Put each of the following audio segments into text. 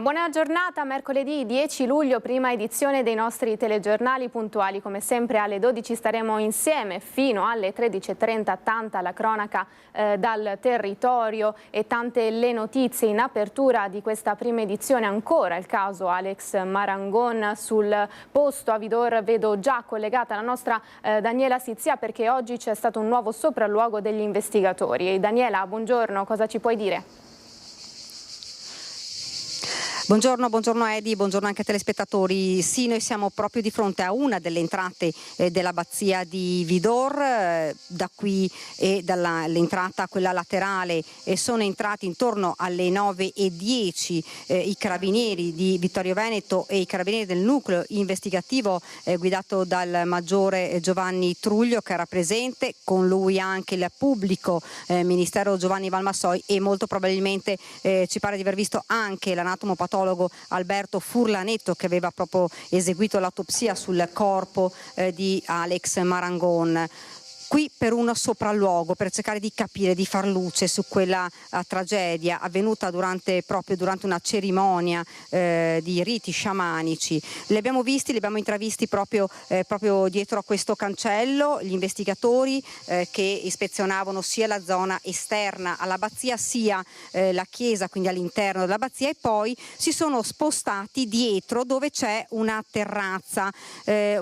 Una buona giornata, mercoledì 10 luglio, prima edizione dei nostri telegiornali puntuali. Come sempre alle 12 staremo insieme fino alle 13:30, tanta la cronaca dal territorio e tante le notizie. In apertura di questa prima edizione ancora il caso Alex Marangon. Sul posto a Vidor vedo già collegata la nostra Daniela Sizia, perché oggi c'è stato un nuovo sopralluogo degli investigatori. Daniela, buongiorno, cosa ci puoi dire? Buongiorno Edi, buongiorno anche ai telespettatori. Sì, noi siamo proprio di fronte a una delle entrate dell'abbazia di Vidor. Da qui e dall'entrata, quella laterale, sono entrati intorno alle 9:10 i carabinieri di Vittorio Veneto e i carabinieri del nucleo investigativo guidato dal maggiore Giovanni Truglio, che era presente, con lui anche il pubblico ministero Giovanni Valmassoi e molto probabilmente ci pare di aver visto anche l'anatomopatologo Alberto Furlanetto, che aveva proprio eseguito l'autopsia sul corpo di Alex Marangon. Qui per un sopralluogo, per cercare di capire, di far luce su quella tragedia avvenuta proprio durante una cerimonia di riti sciamanici. Li abbiamo intravisti proprio dietro a questo cancello, gli investigatori che ispezionavano sia la zona esterna all'abbazia sia la chiesa, quindi all'interno dell'abbazia, e poi si sono spostati dietro dove c'è una terrazza, che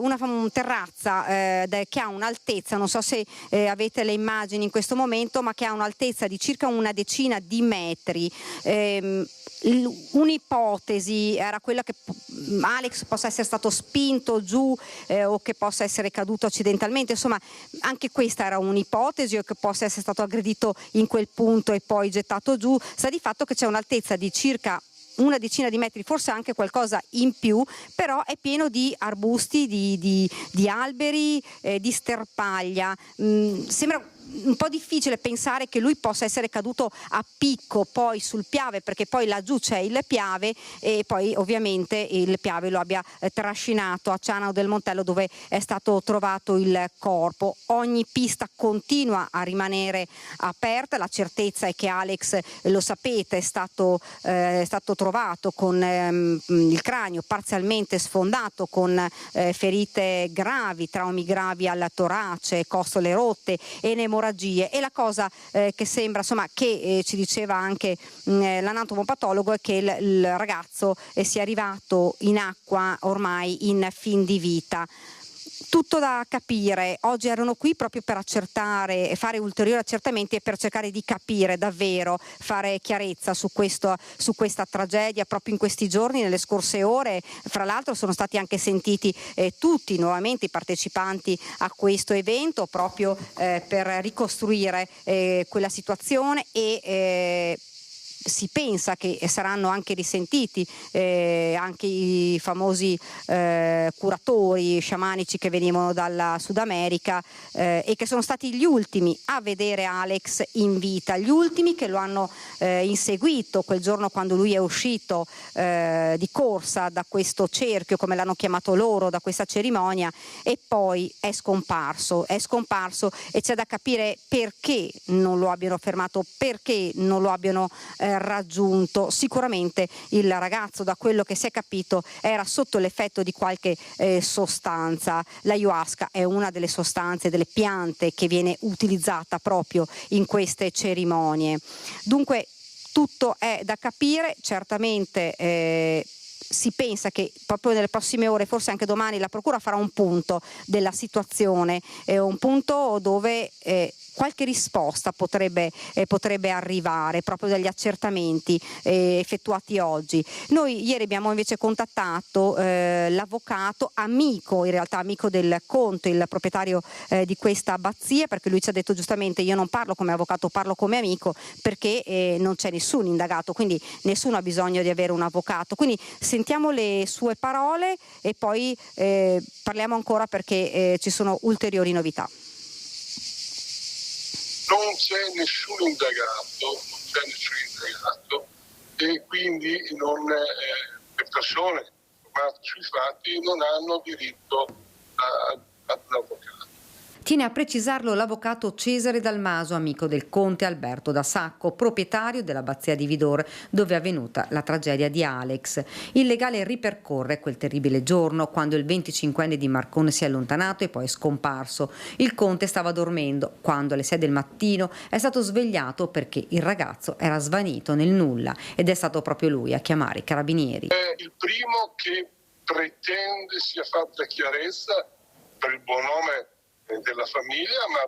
ha un'altezza, non so se avete le immagini in questo momento, ma che ha un'altezza di circa una decina di metri. Un'ipotesi era quella che Alex possa essere stato spinto giù o che possa essere caduto accidentalmente. Insomma, anche questa era un'ipotesi, o che possa essere stato aggredito in quel punto e poi gettato giù. Sta di fatto che c'è un'altezza di circa una decina di metri, forse anche qualcosa in più, però è pieno di arbusti, di alberi, di sterpaglia. Sembra un po' difficile pensare che lui possa essere caduto a picco poi sul Piave, perché poi laggiù c'è il Piave e poi ovviamente il Piave lo abbia trascinato a Cianao del Montello, dove è stato trovato il corpo. Ogni pista continua a rimanere aperta. La certezza è che Alex, lo sapete, è stato trovato con il cranio parzialmente sfondato, con ferite gravi, traumi gravi al torace, costole rotte e emorragie. E la cosa che sembra, insomma, che ci diceva anche l'anatomopatologo, è che il ragazzo sia arrivato in acqua ormai in fin di vita. Tutto da capire. Oggi erano qui proprio per accertare e fare ulteriori accertamenti e per cercare di capire davvero, fare chiarezza su questa tragedia. Proprio in questi giorni, nelle scorse ore, fra l'altro sono stati anche sentiti tutti nuovamente i partecipanti a questo evento, proprio per ricostruire quella situazione e si pensa che saranno anche risentiti anche i famosi curatori sciamanici che venivano dalla Sud America e che sono stati gli ultimi a vedere Alex in vita, gli ultimi che lo hanno inseguito quel giorno quando lui è uscito di corsa da questo cerchio, come l'hanno chiamato loro, da questa cerimonia, e poi è scomparso e c'è da capire perché non lo abbiano fermato, perché non lo abbiano raggiunto. Sicuramente il ragazzo, da quello che si è capito, era sotto l'effetto di qualche sostanza. L'ayahuasca è una delle sostanze, delle piante che viene utilizzata proprio in queste cerimonie. Dunque tutto è da capire. Certamente si pensa che proprio nelle prossime ore, forse anche domani, la Procura farà un punto della situazione, un punto dove qualche risposta potrebbe arrivare proprio dagli accertamenti effettuati oggi. Noi ieri abbiamo invece contattato l'avvocato, amico del Conte, il proprietario di questa abbazia, perché lui ci ha detto giustamente: io non parlo come avvocato, parlo come amico, perché non c'è nessun indagato, quindi nessuno ha bisogno di avere un avvocato. Quindi sentiamo le sue parole e poi parliamo ancora, perché ci sono ulteriori novità. Non c'è nessun indagato e quindi le persone informate sui fatti non hanno diritto ad un avvocato. Tiene a precisarlo l'avvocato Cesare Dalmaso, amico del conte Alberto da Sacco, proprietario dell'abbazia di Vidor, dove è avvenuta la tragedia di Alex. Il legale ripercorre quel terribile giorno, quando il 25enne di Marcon si è allontanato e poi è scomparso. Il conte stava dormendo, quando alle 6 del mattino è stato svegliato perché il ragazzo era svanito nel nulla, ed è stato proprio lui a chiamare i carabinieri. È il primo che pretende sia fatta chiarezza per il buon nome della famiglia, ma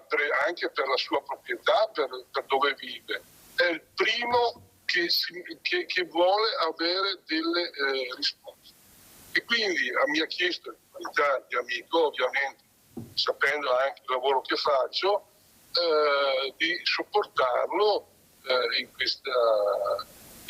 anche per la sua proprietà, per dove vive. È il primo che vuole avere delle risposte. E quindi mi ha chiesto, in qualità di amico, ovviamente, sapendo anche il lavoro che faccio, di supportarlo in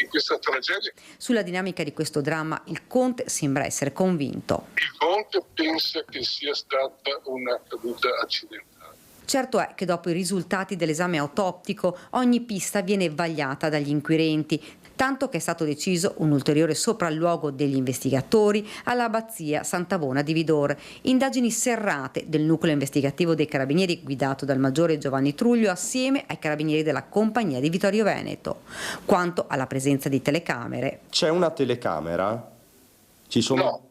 questa tragedia. Sulla dinamica di questo dramma il conte sembra essere convinto. Il conte pensa che sia stata una caduta accidentale. Certo è che dopo i risultati dell'esame autoptico ogni pista viene vagliata dagli inquirenti, tanto che è stato deciso un ulteriore sopralluogo degli investigatori all'abbazia Sant'Avona di Vidor. Indagini serrate del nucleo investigativo dei carabinieri guidato dal maggiore Giovanni Truglio assieme ai carabinieri della compagnia di Vittorio Veneto. Quanto alla presenza di telecamere. C'è una telecamera? Ci sono? No.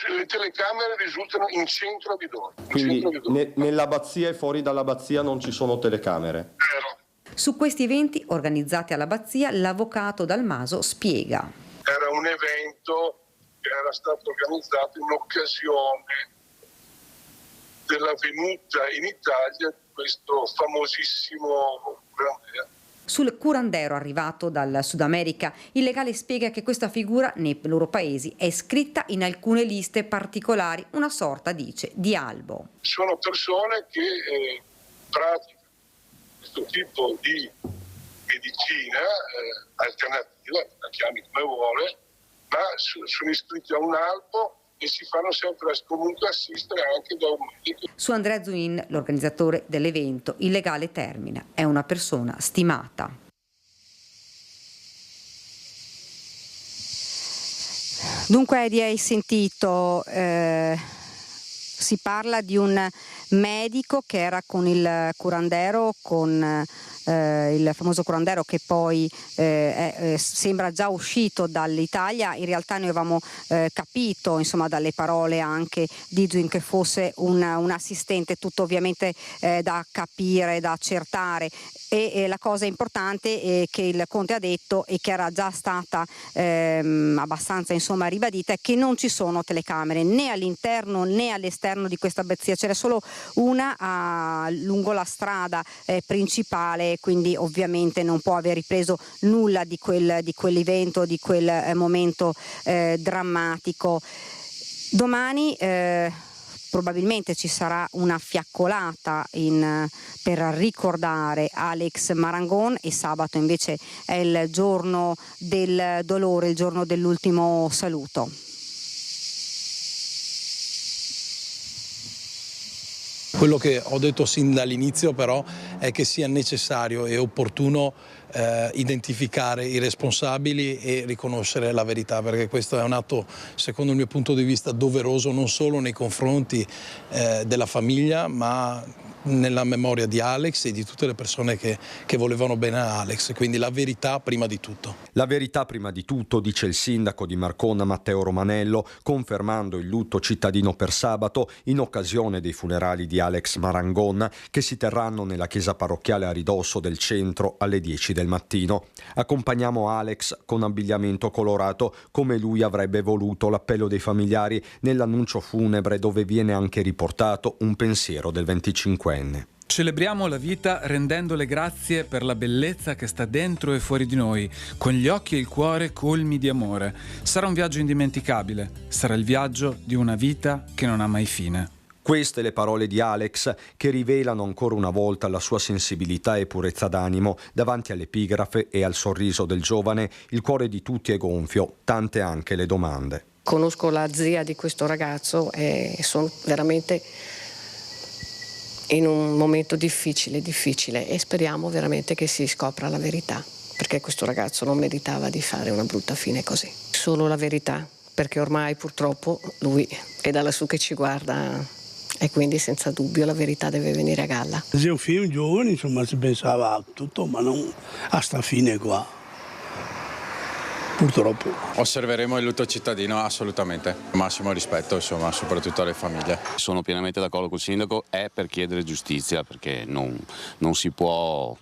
Le telecamere risultano in centro a Vidor. Quindi nell'abbazia e fuori dall'abbazia non ci sono telecamere? Vero. Su questi eventi organizzati all'abbazia l'avvocato Dalmaso spiega. Era un evento che era stato organizzato in occasione della venuta in Italia di questo famosissimo curandero. Sul curandero arrivato dal Sud America, il legale spiega che questa figura nei loro paesi è iscritta in alcune liste particolari, una sorta, dice, di albo. Sono persone che praticano questo tipo di medicina alternativa, la chiami come vuole, ma sono iscritti a un albo e si fanno sempre comunque assistere anche da un medico. Su Andrea Zuin, l'organizzatore dell'evento, il legale termina. È una persona stimata. Dunque, Eddie, hai sentito, si parla di un medico che era con il curandero, con il famoso curandero che poi sembra già uscito dall'Italia. In realtà noi avevamo capito, insomma, dalle parole anche di Zuin che fosse un assistente, tutto ovviamente da capire, da accertare. E la cosa importante che il conte ha detto e che era già stata abbastanza, insomma, ribadita, è che non ci sono telecamere né all'interno né all'esterno di questa abbazia, c'era solo una lungo la strada principale, quindi ovviamente non può aver ripreso nulla di quell'evento, di quel momento drammatico. Domani probabilmente ci sarà una fiaccolata per ricordare Alex Marangon, e sabato invece è il giorno del dolore, il giorno dell'ultimo saluto. Quello che ho detto sin dall'inizio però è che sia necessario e opportuno identificare i responsabili e riconoscere la verità, perché questo è un atto, secondo il mio punto di vista, doveroso non solo nei confronti della famiglia, ma nella memoria di Alex e di tutte le persone che volevano bene a Alex, quindi la verità prima di tutto. La verità prima di tutto, dice il sindaco di Marcon Matteo Romanello, confermando il lutto cittadino per sabato in occasione dei funerali di Alex Marangon, che si terranno nella chiesa parrocchiale a ridosso del centro alle 10 del mattino. Accompagniamo Alex con abbigliamento colorato come lui avrebbe voluto, l'appello dei familiari nell'annuncio funebre, dove viene anche riportato un pensiero del 25enne. Celebriamo la vita rendendo le grazie per la bellezza che sta dentro e fuori di noi, con gli occhi e il cuore colmi di amore. Sarà un viaggio indimenticabile, sarà il viaggio di una vita che non ha mai fine. Queste le parole di Alex, che rivelano ancora una volta la sua sensibilità e purezza d'animo. Davanti all'epigrafe e al sorriso del giovane, il cuore di tutti è gonfio, tante anche le domande. Conosco la zia di questo ragazzo e sono veramente in un momento difficile e speriamo veramente che si scopra la verità, perché questo ragazzo non meritava di fare una brutta fine così. Solo la verità, perché ormai purtroppo lui è da lassù che ci guarda, e quindi senza dubbio la verità deve venire a galla. È un film giovane, insomma, si pensava a tutto, ma non a sta fine qua. Purtroppo. Osserveremo il lutto cittadino assolutamente, massimo rispetto insomma, soprattutto alle famiglie. Sono pienamente d'accordo col sindaco, è per chiedere giustizia perché non si può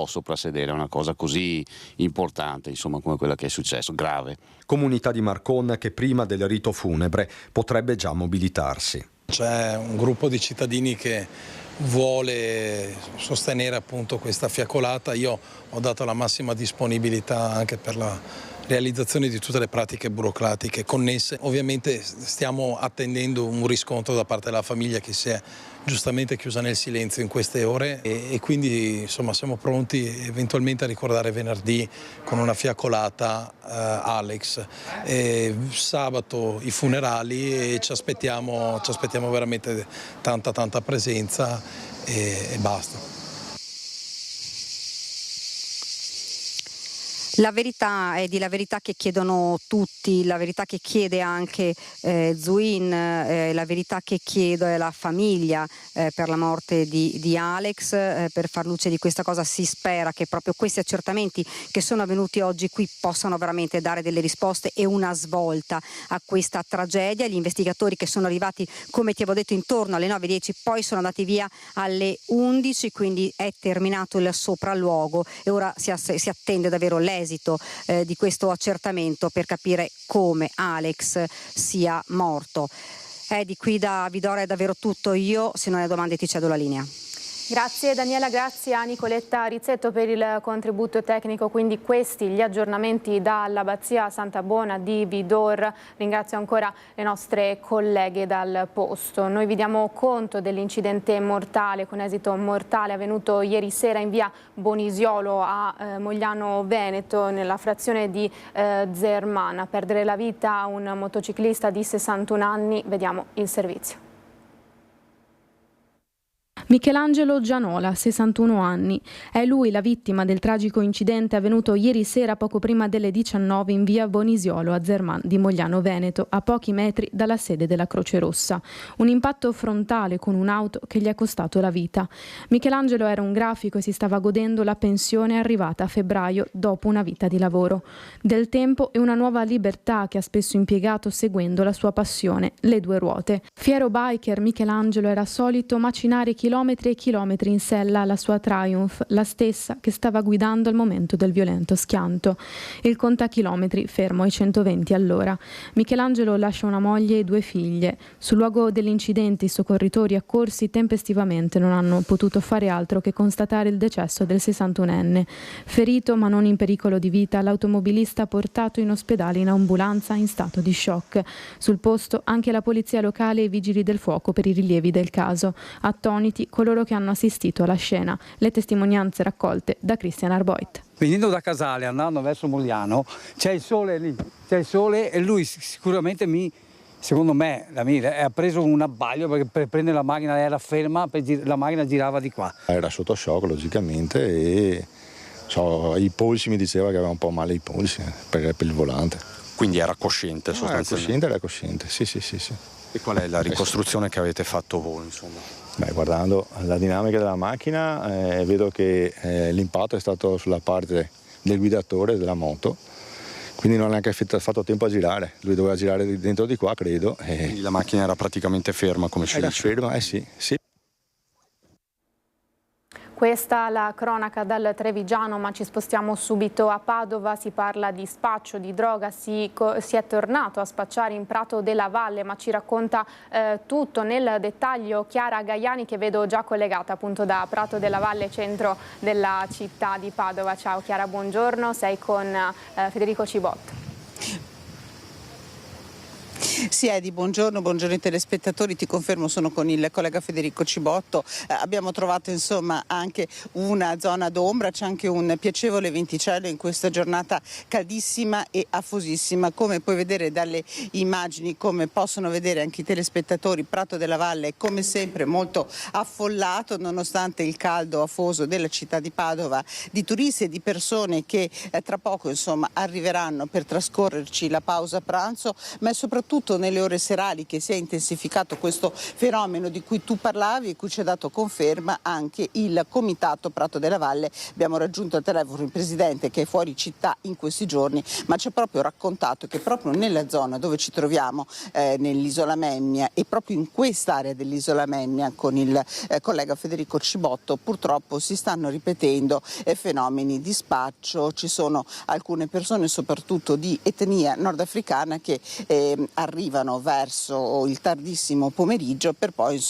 soprassedere a una cosa così importante insomma, come quella che è successo, grave. Comunità di Marcon che prima del rito funebre potrebbe già mobilitarsi. C'è un gruppo di cittadini che vuole sostenere appunto questa fiaccolata. Io ho dato la massima disponibilità anche per la realizzazione di tutte le pratiche burocratiche connesse. Ovviamente stiamo attendendo un riscontro da parte della famiglia che si è giustamente chiusa nel silenzio in queste ore e quindi insomma siamo pronti eventualmente a ricordare venerdì con una fiaccolata Alex. Sabato i funerali e ci aspettiamo veramente tanta presenza e basta. La verità è di la verità che chiedono tutti, la verità che chiede anche Zouin, la verità che chiede la famiglia per la morte di Alex, per far luce di questa cosa. Si spera che proprio questi accertamenti che sono avvenuti oggi qui possano veramente dare delle risposte e una svolta a questa tragedia. Gli investigatori che sono arrivati, come ti avevo detto, intorno alle 9:10, poi sono andati via alle 11, quindi è terminato il sopralluogo e ora si attende davvero l'esito di questo accertamento per capire come Alex sia morto. Di qui da Vidore è davvero tutto. Io, se non hai domande, ti cedo la linea. Grazie Daniela, grazie a Nicoletta Rizzetto per il contributo tecnico. Quindi questi gli aggiornamenti dall'Abbazia Santa Bona di Vidor. Ringrazio ancora le nostre colleghe dal posto. Noi vi diamo conto dell'incidente mortale con esito mortale avvenuto ieri sera in via Bonisiolo a Mogliano Veneto, nella frazione di Zerman. A perdere la vita un motociclista di 61 anni. Vediamo il servizio. Michelangelo Gianola, 61 anni. È lui la vittima del tragico incidente avvenuto ieri sera poco prima delle 19 in via Bonisiolo a Zerman di Mogliano Veneto, a pochi metri dalla sede della Croce Rossa. Un impatto frontale con un'auto che gli è costato la vita. Michelangelo era un grafico e si stava godendo la pensione arrivata a febbraio dopo una vita di lavoro. Del tempo e una nuova libertà che ha spesso impiegato seguendo la sua passione, le due ruote. Fiero biker, Michelangelo era solito macinare chilometri e chilometri in sella alla sua Triumph, la stessa che stava guidando al momento del violento schianto. Il contachilometri fermo ai 120 all'ora. Michelangelo lascia una moglie e 2 figlie. Sul luogo dell'incidente i soccorritori accorsi tempestivamente non hanno potuto fare altro che constatare il decesso del 61enne. Ferito ma non in pericolo di vita, l'automobilista portato in ospedale in ambulanza in stato di shock. Sul posto anche la polizia locale e i vigili del fuoco per i rilievi del caso. Attoniti coloro che hanno assistito alla scena. Le testimonianze raccolte da Christian Arboit. Venendo da Casale, andando verso Mogliano, c'è il sole lì, c'è il sole e lui sicuramente secondo me, ha preso un abbaglio perché per prendere la macchina era ferma, la macchina girava di qua. Era sotto shock logicamente e i polsi mi diceva che aveva un po' male i polsi per il volante. Quindi era cosciente sostanzialmente? Era cosciente, sì. E qual è la ricostruzione che avete fatto voi, insomma? Guardando la dinamica della macchina vedo che l'impatto è stato sulla parte del guidatore della moto, quindi non ha neanche fatto tempo a girare, lui doveva girare dentro di qua credo. Quindi la macchina era praticamente ferma, come ci dice? Era ferma, sì. Questa la cronaca dal Trevigiano, ma ci spostiamo subito a Padova. Si parla di spaccio di droga, si è tornato a spacciare in Prato della Valle, ma ci racconta tutto nel dettaglio Chiara Gaiani, che vedo già collegata appunto da Prato della Valle, centro della città di Padova. Ciao Chiara, buongiorno, sei con Federico Cibotto. Sì Edi, buongiorno ai telespettatori, ti confermo sono con il collega Federico Cibotto, abbiamo trovato insomma anche una zona d'ombra, c'è anche un piacevole venticello in questa giornata caldissima e affosissima, come puoi vedere dalle immagini, come possono vedere anche i telespettatori. Prato della Valle è come sempre molto affollato nonostante il caldo afoso della città di Padova, di turisti e di persone che tra poco insomma arriveranno per trascorrerci la pausa pranzo, ma è soprattutto soprattutto nelle ore serali che si è intensificato questo fenomeno di cui tu parlavi e cui ci ha dato conferma anche il Comitato Prato della Valle. Abbiamo raggiunto al telefono il presidente che è fuori città in questi giorni, ma ci ha proprio raccontato che proprio nella zona dove ci troviamo, nell'isola Memmia, e proprio in quest'area dell'isola Memmia con il collega Federico Cibotto, purtroppo si stanno ripetendo fenomeni di spaccio. Ci sono alcune persone, soprattutto di etnia nordafricana, che arrivano verso il tardissimo pomeriggio per poi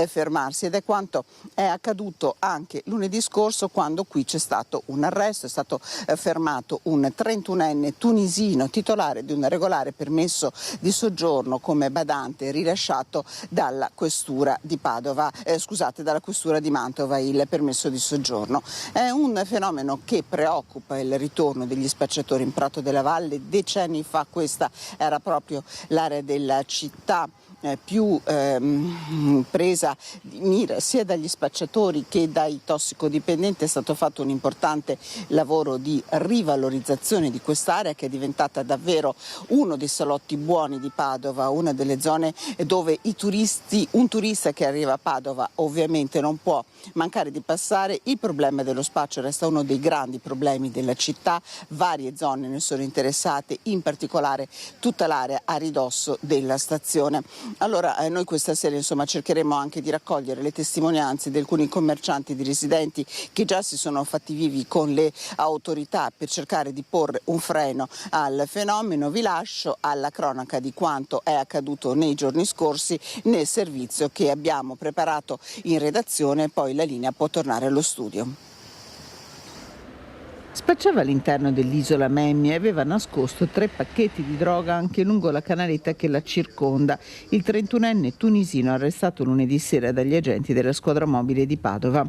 fermarsi, ed è quanto è accaduto anche lunedì scorso, quando qui c'è stato un arresto. È stato fermato un 31enne tunisino titolare di un regolare permesso di soggiorno come badante, rilasciato dalla questura di dalla questura di Mantova il permesso di soggiorno. È un fenomeno che preoccupa il ritorno degli spacciatori in Prato della Valle. Decenni fa questa era proprio l'area della città più presa di mira sia dagli spacciatori che dai tossicodipendenti. È stato fatto un importante lavoro di rivalorizzazione di quest'area, che è diventata davvero uno dei salotti buoni di Padova, una delle zone dove un turista che arriva a Padova ovviamente non può mancare di passare. Il problema dello spaccio resta uno dei grandi problemi della città, varie zone ne sono interessate, in particolare tutta l'area a ridosso della stazione. Allora noi questa sera cercheremo anche di raccogliere le testimonianze di alcuni commercianti, di residenti che già si sono fatti vivi con le autorità per cercare di porre un freno al fenomeno. Vi lascio alla cronaca di quanto è accaduto nei giorni scorsi nel servizio che abbiamo preparato in redazione, poi la linea può tornare allo studio. Spacciava all'interno dell'isola Memmia e aveva nascosto 3 pacchetti di droga anche lungo la canaletta che la circonda. Il 31enne tunisino arrestato lunedì sera dagli agenti della squadra mobile di Padova.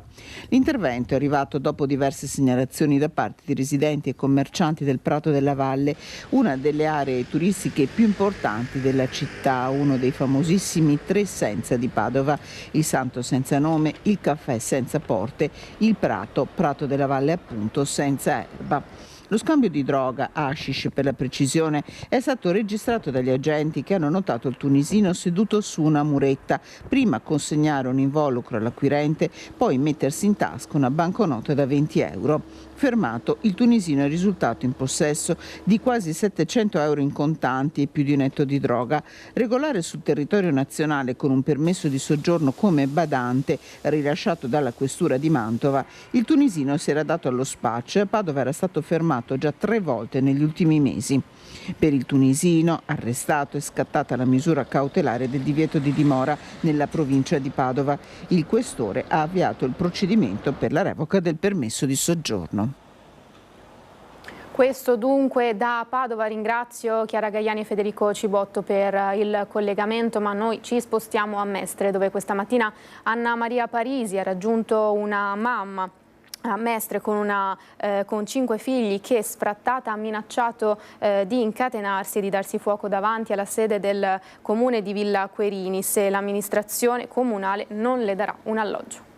L'intervento è arrivato dopo diverse segnalazioni da parte di residenti e commercianti del Prato della Valle, una delle aree turistiche più importanti della città, uno dei famosissimi 3 senza di Padova: il Santo senza nome, il caffè senza porte, il Prato della Valle appunto senza erba. Lo scambio di droga, hashish per la precisione, è stato registrato dagli agenti che hanno notato il tunisino seduto su una muretta, prima consegnare un involucro all'acquirente, poi mettersi in tasca una banconota da 20 euro. Fermato, il tunisino è risultato in possesso di quasi 700 euro in contanti e più di un etto di droga. Regolare sul territorio nazionale con un permesso di soggiorno come badante, rilasciato dalla questura di Mantova, il tunisino si era dato allo spaccio e a Padova era stato fermato già 3 volte negli ultimi mesi. Per il tunisino, arrestato, è scattata la misura cautelare del divieto di dimora nella provincia di Padova. Il questore ha avviato il procedimento per la revoca del permesso di soggiorno. Questo dunque da Padova. Ringrazio Chiara Gaiani e Federico Cibotto per il collegamento, ma noi ci spostiamo a Mestre, dove questa mattina Anna Maria Parisi ha raggiunto una mamma a Mestre con 5 figli che, sfrattata, ha minacciato di incatenarsi e di darsi fuoco davanti alla sede del comune di Villa Querini se l'amministrazione comunale non le darà un alloggio.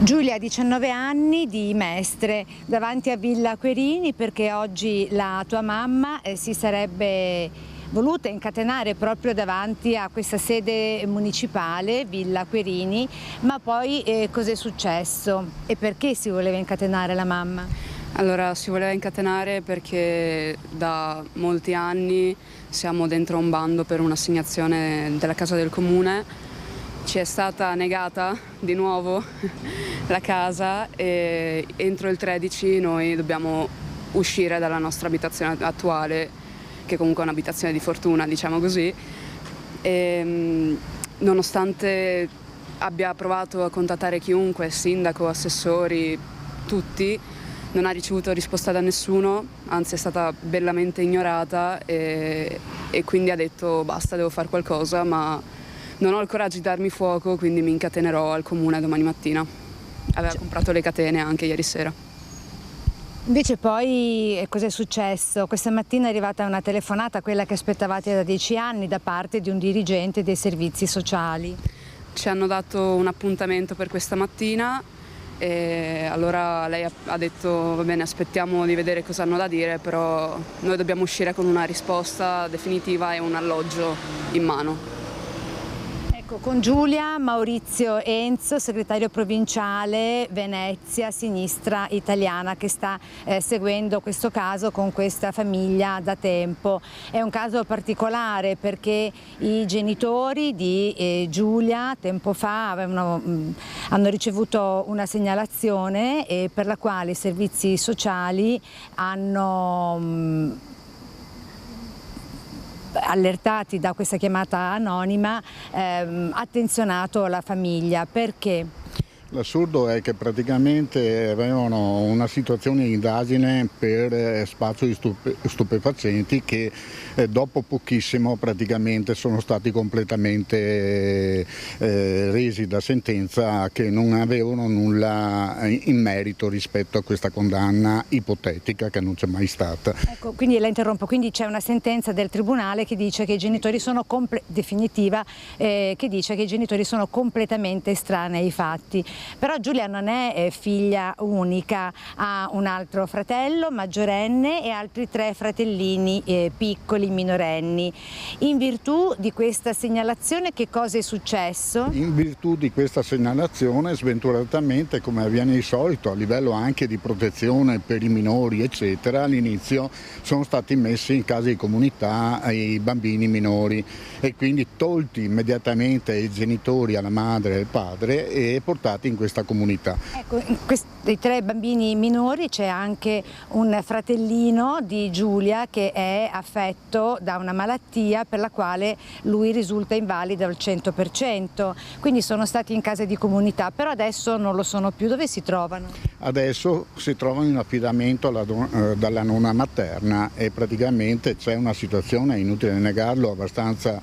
Giulia ha 19 anni, di Mestre, davanti a Villa Querini perché oggi la tua mamma si sarebbe voluta incatenare proprio davanti a questa sede municipale, Villa Querini, ma poi cos'è successo e perché si voleva incatenare la mamma? Allora, si voleva incatenare perché da molti anni siamo dentro un bando per un'assegnazione della casa del comune. Ci è stata negata di nuovo la casa e entro il 13 noi dobbiamo uscire dalla nostra abitazione attuale, che comunque è un'abitazione di fortuna, diciamo così. E, nonostante abbia provato a contattare chiunque, sindaco, assessori, tutti, non ha ricevuto risposta da nessuno, anzi è stata bellamente ignorata e quindi ha detto basta, devo fare qualcosa, ma non ho il coraggio di darmi fuoco, quindi mi incatenerò al comune domani mattina. Aveva comprato le catene anche ieri sera. Invece poi cos'è successo? Questa mattina è arrivata una telefonata, quella che aspettavate da 10 anni, da parte di un dirigente dei servizi sociali. Ci hanno dato un appuntamento per questa mattina e allora lei ha detto va bene, aspettiamo di vedere cosa hanno da dire, però noi dobbiamo uscire con una risposta definitiva e un alloggio in mano. Con Giulia Maurizio Enzo, segretario provinciale Venezia Sinistra Italiana, che sta seguendo questo caso con questa famiglia da tempo. È un caso particolare perché i genitori di Giulia tempo fa hanno ricevuto una segnalazione per la quale i servizi sociali hanno allertati da questa chiamata anonima, attenzionato la famiglia. Perché? L'assurdo è che praticamente avevano una situazione di indagine per spaccio di stupefacenti che dopo pochissimo praticamente sono stati completamente resi da sentenza, che non avevano nulla in merito rispetto a questa condanna ipotetica che non c'è mai stata. Ecco, quindi la interrompo, quindi c'è una sentenza del tribunale che dice che i genitori sono definitiva, che dice che i genitori sono completamente estranei ai fatti. Però Giulia non è figlia unica, ha un altro fratello maggiorenne e altri 3 fratellini piccoli, minorenni. In virtù di questa segnalazione che cosa è successo? In virtù di questa segnalazione, sventuratamente, come avviene di solito a livello anche di protezione per i minori eccetera, all'inizio sono stati messi in case di comunità i bambini minori e quindi tolti immediatamente ai genitori, alla madre e al padre e portati in questa comunità. Ecco, in questi 3 bambini minori c'è anche un fratellino di Giulia che è affetto da una malattia per la quale lui risulta invalido al 100%, quindi sono stati in case di comunità, però adesso non lo sono più. Dove si trovano? Adesso si trovano in affidamento dalla nonna materna e praticamente c'è una situazione, inutile negarlo, abbastanza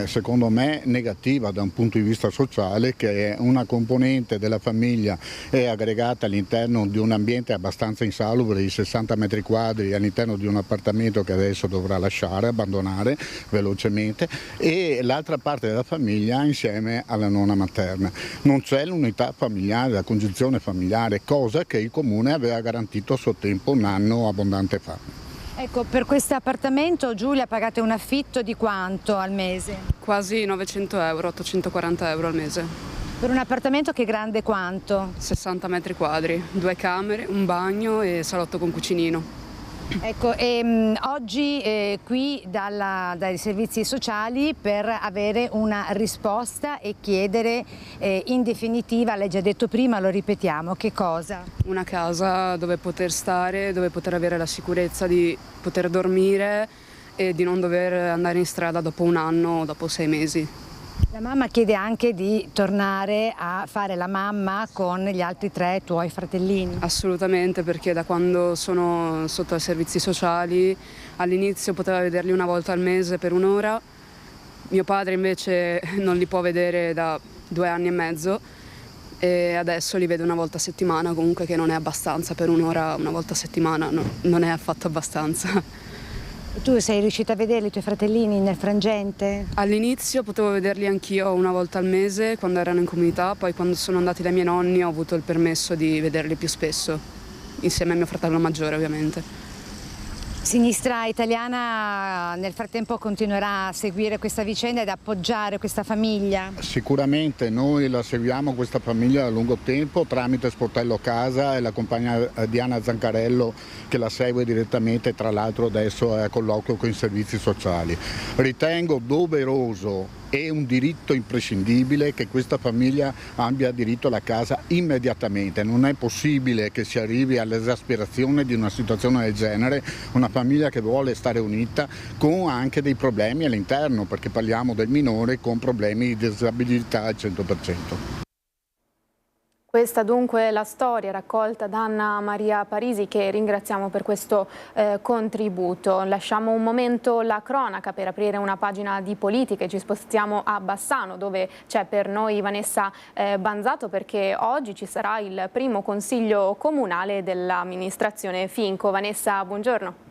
secondo me negativa da un punto di vista sociale, che è una componente della famiglia è aggregata all'interno di un ambiente abbastanza insalubre di 60 metri quadri all'interno di un appartamento che adesso dovrà lasciare, abbandonare velocemente, e l'altra parte della famiglia insieme alla nonna materna. Non c'è l'unità familiare, la congiunzione familiare, cosa che il comune aveva garantito a suo tempo un anno abbondante fa. Ecco, per questo appartamento Giulia pagate un affitto di quanto al mese? Quasi 900 euro, 840 euro al mese. Per un appartamento che è grande quanto? 60 metri quadri, 2 camere, un bagno e salotto con cucinino. Ecco, oggi qui dai servizi sociali per avere una risposta e chiedere in definitiva, lei già detto prima, lo ripetiamo, che cosa? Una casa dove poter stare, dove poter avere la sicurezza di poter dormire e di non dover andare in strada dopo un anno o dopo 6 mesi. La mamma chiede anche di tornare a fare la mamma con gli altri 3 tuoi fratellini. Assolutamente, perché da quando sono sotto ai servizi sociali all'inizio poteva vederli una volta al mese per un'ora, mio padre invece non li può vedere da 2 anni e mezzo e adesso li vede una volta a settimana, comunque che non è abbastanza per un'ora, una volta a settimana non è affatto abbastanza. Tu sei riuscita a vederli i tuoi fratellini nel frangente? All'inizio potevo vederli anch'io una volta al mese quando erano in comunità, poi quando sono andati dai miei nonni ho avuto il permesso di vederli più spesso, insieme a mio fratello maggiore ovviamente. Sinistra Italiana nel frattempo continuerà a seguire questa vicenda ed appoggiare questa famiglia? Sicuramente noi la seguiamo questa famiglia da lungo tempo tramite Sportello Casa e la compagna Diana Zancarello che la segue direttamente, tra l'altro adesso è a colloquio con i servizi sociali. Ritengo doveroso e un diritto imprescindibile che questa famiglia abbia diritto alla casa immediatamente. Non è possibile che si arrivi all'esasperazione di una situazione del genere, una famiglia che vuole stare unita con anche dei problemi all'interno, perché parliamo del minore con problemi di disabilità al 100%. Questa dunque è la storia raccolta da Anna Maria Parisi, che ringraziamo per questo contributo. Lasciamo un momento la cronaca per aprire una pagina di politica e ci spostiamo a Bassano, dove c'è per noi Vanessa Banzato, perché oggi ci sarà il primo consiglio comunale dell'amministrazione Finco. Vanessa, buongiorno.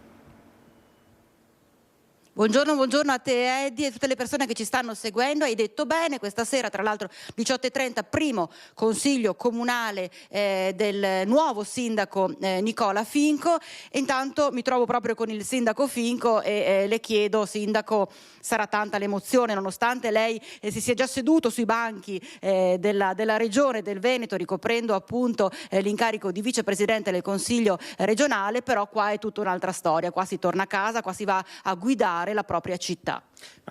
Buongiorno a te Eddie e a tutte le persone che ci stanno seguendo. Hai detto bene, questa sera tra l'altro 18:30 primo consiglio comunale del nuovo sindaco Nicola Finco. E intanto mi trovo proprio con il sindaco Finco e le chiedo, sindaco, sarà tanta l'emozione nonostante lei si sia già seduto sui banchi della regione del Veneto ricoprendo appunto l'incarico di vicepresidente del consiglio regionale, però qua è tutta un'altra storia, qua si torna a casa, qua si va a guidare la propria città.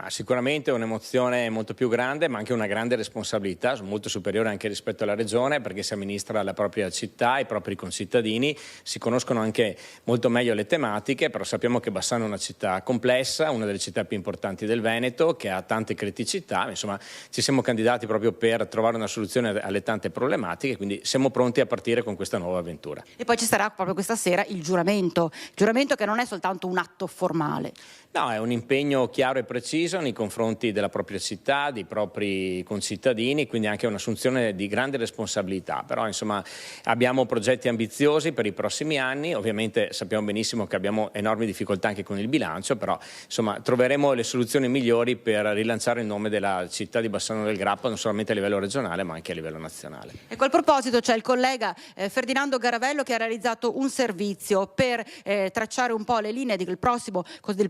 Sicuramente un'emozione molto più grande, ma anche una grande responsabilità, molto superiore anche rispetto alla regione, perché si amministra la propria città, i propri concittadini, si conoscono anche molto meglio le tematiche, però sappiamo che Bassano è una città complessa, una delle città più importanti del Veneto, che ha tante criticità, insomma ci siamo candidati proprio per trovare una soluzione alle tante problematiche, quindi siamo pronti a partire con questa nuova avventura. E poi ci sarà proprio questa sera il giuramento che non è soltanto un atto formale. No, è un impegno chiaro e preciso nei confronti della propria città, dei propri concittadini, quindi anche un'assunzione di grande responsabilità. Però insomma abbiamo progetti ambiziosi per i prossimi anni, ovviamente sappiamo benissimo che abbiamo enormi difficoltà anche con il bilancio, però insomma troveremo le soluzioni migliori per rilanciare il nome della città di Bassano del Grappa, non solamente a livello regionale ma anche a livello nazionale. Ecco, a proposito c'è il collega Ferdinando Garavello che ha realizzato un servizio per tracciare un po' le linee del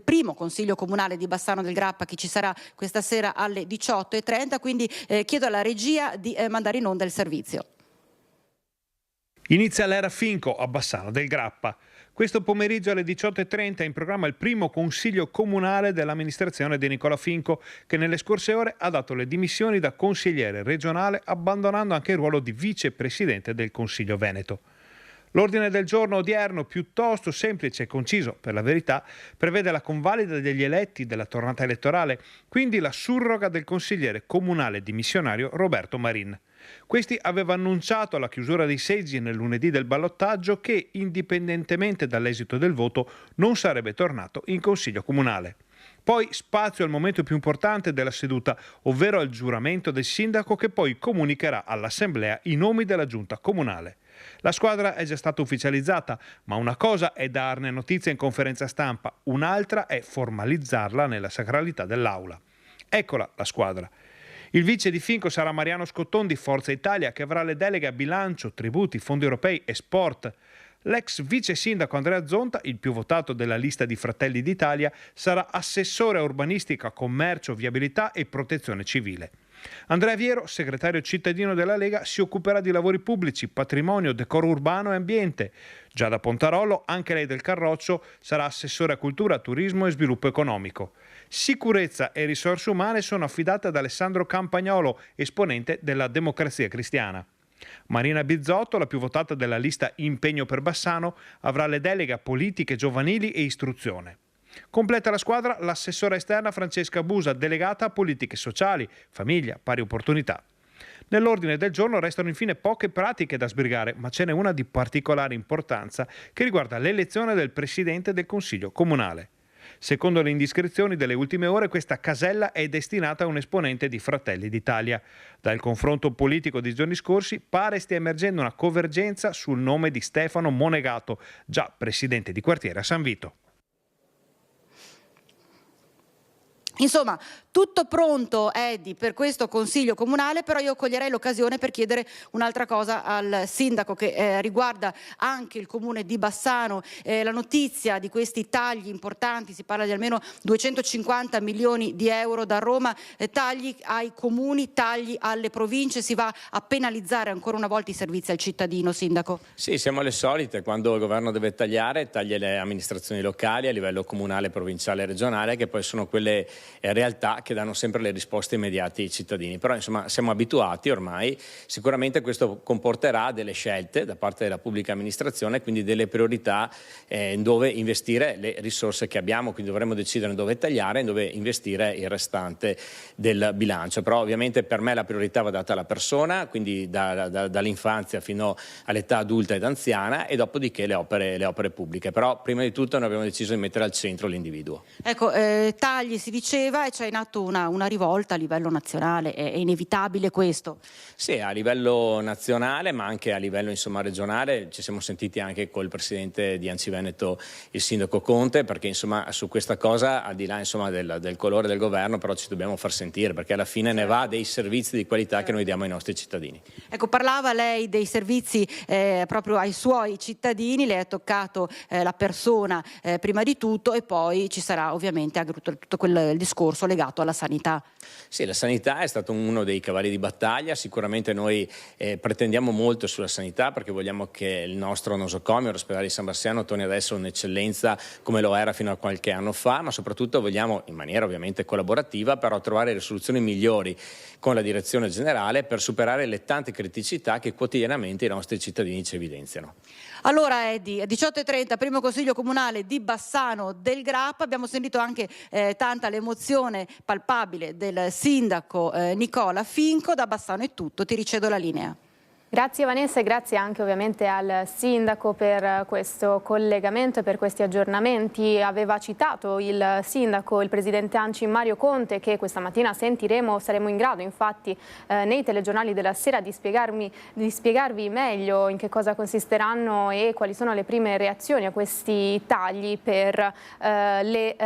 primo Consiglio Comunale di Bassano del Grappa che ci sarà questa sera alle 18:30, quindi chiedo alla regia di mandare in onda il servizio. Inizia l'era Finco a Bassano del Grappa. Questo pomeriggio alle 18:30 è in programma il primo Consiglio Comunale dell'amministrazione di Nicola Finco, che nelle scorse ore ha dato le dimissioni da consigliere regionale, abbandonando anche il ruolo di vicepresidente del Consiglio Veneto. L'ordine del giorno odierno, piuttosto semplice e conciso, per la verità, prevede la convalida degli eletti della tornata elettorale, quindi la surroga del consigliere comunale dimissionario Roberto Marin. Questi aveva annunciato la chiusura dei seggi nel lunedì del ballottaggio che, indipendentemente dall'esito del voto, non sarebbe tornato in consiglio comunale. Poi spazio al momento più importante della seduta, ovvero al giuramento del sindaco che poi comunicherà all'assemblea i nomi della giunta comunale. La squadra è già stata ufficializzata, ma una cosa è darne notizia in conferenza stampa, un'altra è formalizzarla nella sacralità dell'aula. Eccola la squadra. Il vice di Finco sarà Mariano Scotton di Forza Italia, che avrà le deleghe a bilancio, tributi, fondi europei e sport. L'ex vice sindaco Andrea Zonta, il più votato della lista di Fratelli d'Italia, sarà assessore a urbanistica, commercio, viabilità e protezione civile. Andrea Viero, segretario cittadino della Lega, si occuperà di lavori pubblici, patrimonio, decoro urbano e ambiente. Giada Pontarollo, anche lei del Carroccio, sarà assessore a cultura, turismo e sviluppo economico. Sicurezza e risorse umane sono affidate ad Alessandro Campagnolo, esponente della Democrazia Cristiana. Marina Bizzotto, la più votata della lista Impegno per Bassano, avrà le deleghe a politiche giovanili e istruzione. Completa la squadra l'assessora esterna Francesca Busa, delegata a politiche sociali, famiglia, pari opportunità. Nell'ordine del giorno restano infine poche pratiche da sbrigare, ma ce n'è una di particolare importanza che riguarda l'elezione del presidente del Consiglio Comunale. Secondo le indiscrezioni delle ultime ore, questa casella è destinata a un esponente di Fratelli d'Italia. Dal confronto politico dei giorni scorsi pare stia emergendo una convergenza sul nome di Stefano Monegato, già presidente di quartiere a San Vito. Insomma, tutto pronto, Eddie, per questo Consiglio Comunale, però io coglierei l'occasione per chiedere un'altra cosa al sindaco che riguarda anche il comune di Bassano, la notizia di questi tagli importanti, si parla di almeno 250 milioni di euro da Roma, tagli ai comuni, tagli alle province, si va a penalizzare ancora una volta i servizi al cittadino, sindaco? Sì, siamo alle solite, quando il governo deve tagliare, taglia le amministrazioni locali a livello comunale, provinciale e regionale, che poi sono quelle realtà che danno sempre le risposte immediate ai cittadini, però insomma siamo abituati ormai, sicuramente questo comporterà delle scelte da parte della pubblica amministrazione, quindi delle priorità dove investire le risorse che abbiamo, quindi dovremo decidere dove tagliare e dove investire il restante del bilancio, però ovviamente per me la priorità va data alla persona, quindi dall'infanzia fino all'età adulta ed anziana e dopodiché le opere pubbliche, però prima di tutto noi abbiamo deciso di mettere al centro l'individuo. Ecco, tagli si diceva, succedeva e c'è in atto una rivolta a livello nazionale, è inevitabile questo? Sì, a livello nazionale ma anche a livello regionale. Ci siamo sentiti anche col presidente di ANCI Veneto, il sindaco Conte, perché su questa cosa, al di là del colore del governo, però ci dobbiamo far sentire, perché alla fine ne va dei servizi di qualità che noi diamo ai nostri cittadini. Ecco, parlava lei dei servizi proprio ai suoi cittadini, le è toccato la persona prima di tutto, e poi ci sarà ovviamente anche tutto quel discorso legato alla sanità. Sì, la sanità è stato uno dei cavalli di battaglia. Sicuramente noi pretendiamo molto sulla sanità, perché vogliamo che il nostro nosocomio, l'ospedale di San Bassiano, torni ad essere un'eccellenza come lo era fino a qualche anno fa, ma soprattutto vogliamo, in maniera ovviamente collaborativa, però trovare le soluzioni migliori con la direzione generale per superare le tante criticità che quotidianamente i nostri cittadini ci evidenziano. Allora Eddie, 18:30, primo consiglio comunale di Bassano del Grappa, abbiamo sentito anche tanta l'emozione palpabile del sindaco Nicola Finco. Da Bassano è tutto, ti ricedo la linea. Grazie Vanessa e grazie anche ovviamente al sindaco per questo collegamento e per questi aggiornamenti. Aveva citato il sindaco, il presidente ANCI Mario Conte, che questa mattina sentiremo, saremo in grado infatti nei telegiornali della sera di spiegarvi meglio in che cosa consisteranno e quali sono le prime reazioni a questi tagli per le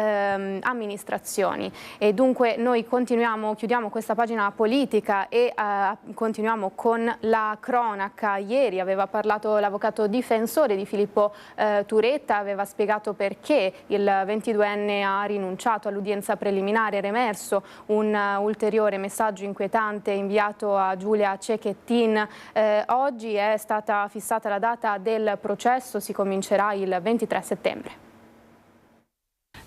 amministrazioni. E dunque noi chiudiamo questa pagina politica e continuiamo con la cronaca. Ieri aveva parlato l'avvocato difensore di Filippo Turetta, aveva spiegato perché il 22enne ha rinunciato all'udienza preliminare. Era emerso un ulteriore messaggio inquietante inviato a Giulia Cecchettin. Oggi è stata fissata la data del processo, si comincerà il 23 settembre.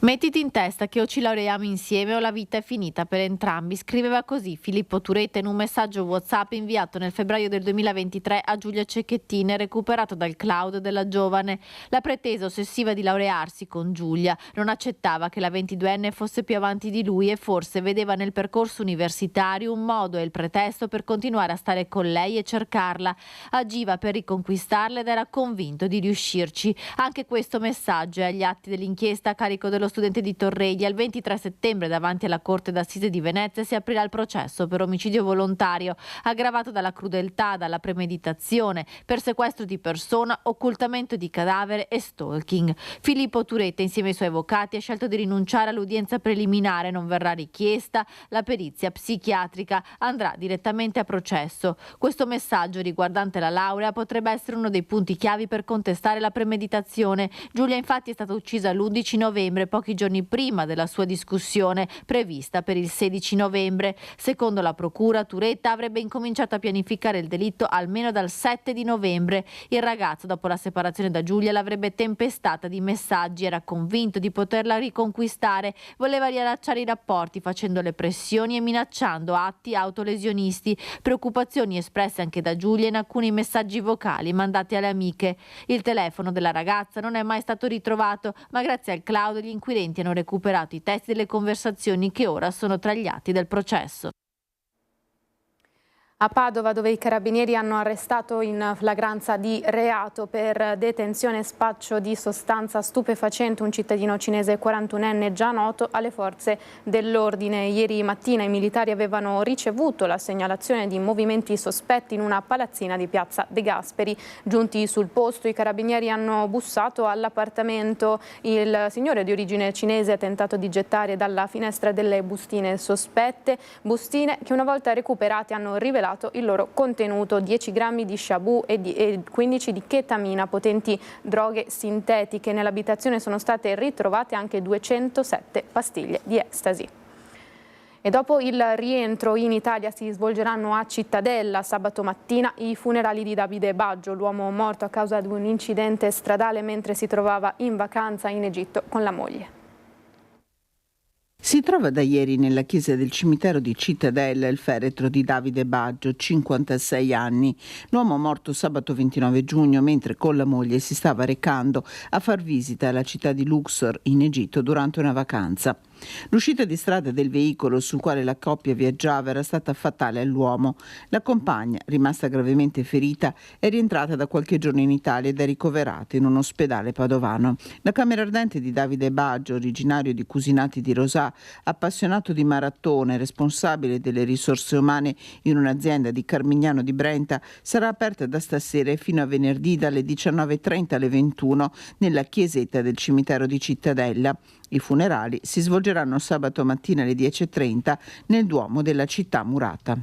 Mettiti in testa che o ci laureiamo insieme o la vita è finita per entrambi, scriveva così Filippo Turetta in un messaggio WhatsApp inviato nel febbraio del 2023 a Giulia Cecchettin, recuperato dal cloud della giovane. La pretesa ossessiva di laurearsi con Giulia non accettava che la 22enne fosse più avanti di lui e forse vedeva nel percorso universitario un modo e il pretesto per continuare a stare con lei e cercarla. Agiva per riconquistarla ed era convinto di riuscirci. Anche questo messaggio è agli atti dell'inchiesta a carico dello studente di Torreglia. Il 23 settembre davanti alla Corte d'Assise di Venezia si aprirà il processo per omicidio volontario aggravato dalla crudeltà, dalla premeditazione, per sequestro di persona, occultamento di cadavere e stalking. Filippo Turetta insieme ai suoi avvocati ha scelto di rinunciare all'udienza preliminare, non verrà richiesta, la perizia psichiatrica andrà direttamente a processo. Questo messaggio riguardante la laurea potrebbe essere uno dei punti chiavi per contestare la premeditazione. Giulia infatti è stata uccisa l'11 novembre, pochi giorni prima della sua discussione prevista per il 16 novembre. Secondo la procura, Turetta avrebbe incominciato a pianificare il delitto almeno dal 7 di novembre. Il ragazzo, dopo la separazione da Giulia, l'avrebbe tempestata di messaggi, era convinto di poterla riconquistare, voleva riallacciare i rapporti facendo le pressioni e minacciando atti autolesionisti, preoccupazioni espresse anche da Giulia in alcuni messaggi vocali mandati alle amiche. Il telefono della ragazza non è mai stato ritrovato, ma grazie al cloud gli inquirenti hanno recuperato i testi delle conversazioni che ora sono tra gli atti del processo. A Padova, dove i carabinieri hanno arrestato in flagranza di reato per detenzione e spaccio di sostanza stupefacente un cittadino cinese 41enne già noto alle forze dell'ordine. Ieri mattina i militari avevano ricevuto la segnalazione di movimenti sospetti in una palazzina di piazza De Gasperi. Giunti sul posto, i carabinieri hanno bussato all'appartamento. Il signore di origine cinese ha tentato di gettare dalla finestra delle bustine sospette, bustine che una volta recuperate hanno rivelato il loro contenuto: 10 grammi di shabu e 15 di chetamina, potenti droghe sintetiche. Nell'abitazione sono state ritrovate anche 207 pastiglie di ecstasy. E dopo il rientro in Italia si svolgeranno a Cittadella sabato mattina i funerali di Davide Baggio, l'uomo morto a causa di un incidente stradale mentre si trovava in vacanza in Egitto con la moglie. Si trova da ieri nella chiesa del cimitero di Cittadella il feretro di Davide Baggio, 56 anni, l'uomo morto sabato 29 giugno mentre con la moglie si stava recando a far visita alla città di Luxor in Egitto durante una vacanza. L'uscita di strada del veicolo sul quale la coppia viaggiava era stata fatale all'uomo. La compagna, rimasta gravemente ferita, è rientrata da qualche giorno in Italia ed è ricoverata in un ospedale padovano. La camera ardente di Davide Baggio, originario di Cusinati di Rosà, appassionato di maratona e responsabile delle risorse umane in un'azienda di Carmignano di Brenta, sarà aperta da stasera fino a venerdì dalle 19:30 alle 21 nella chiesetta del cimitero di Cittadella. I funerali si svolgeranno sabato mattina alle 10:30 nel Duomo della città murata.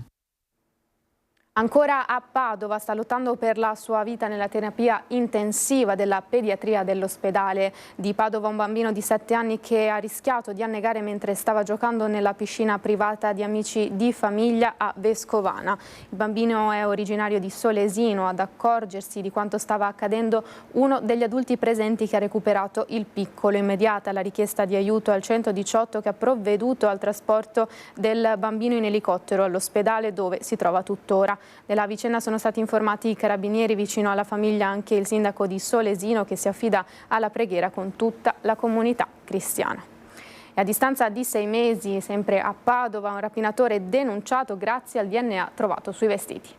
Ancora a Padova sta lottando per la sua vita nella terapia intensiva della pediatria dell'ospedale di Padova un bambino di 7 anni che ha rischiato di annegare mentre stava giocando nella piscina privata di amici di famiglia a Vescovana. Il bambino è originario di Solesino. Ad accorgersi di quanto stava accadendo, uno degli adulti presenti che ha recuperato il piccolo. Immediata la richiesta di aiuto al 118 che ha provveduto al trasporto del bambino in elicottero all'ospedale dove si trova tuttora. Della vicenda sono stati informati i carabinieri, vicino alla famiglia anche il sindaco di Solesino che si affida alla preghiera con tutta la comunità cristiana. E a distanza di 6 mesi, sempre a Padova, un rapinatore denunciato grazie al DNA trovato sui vestiti.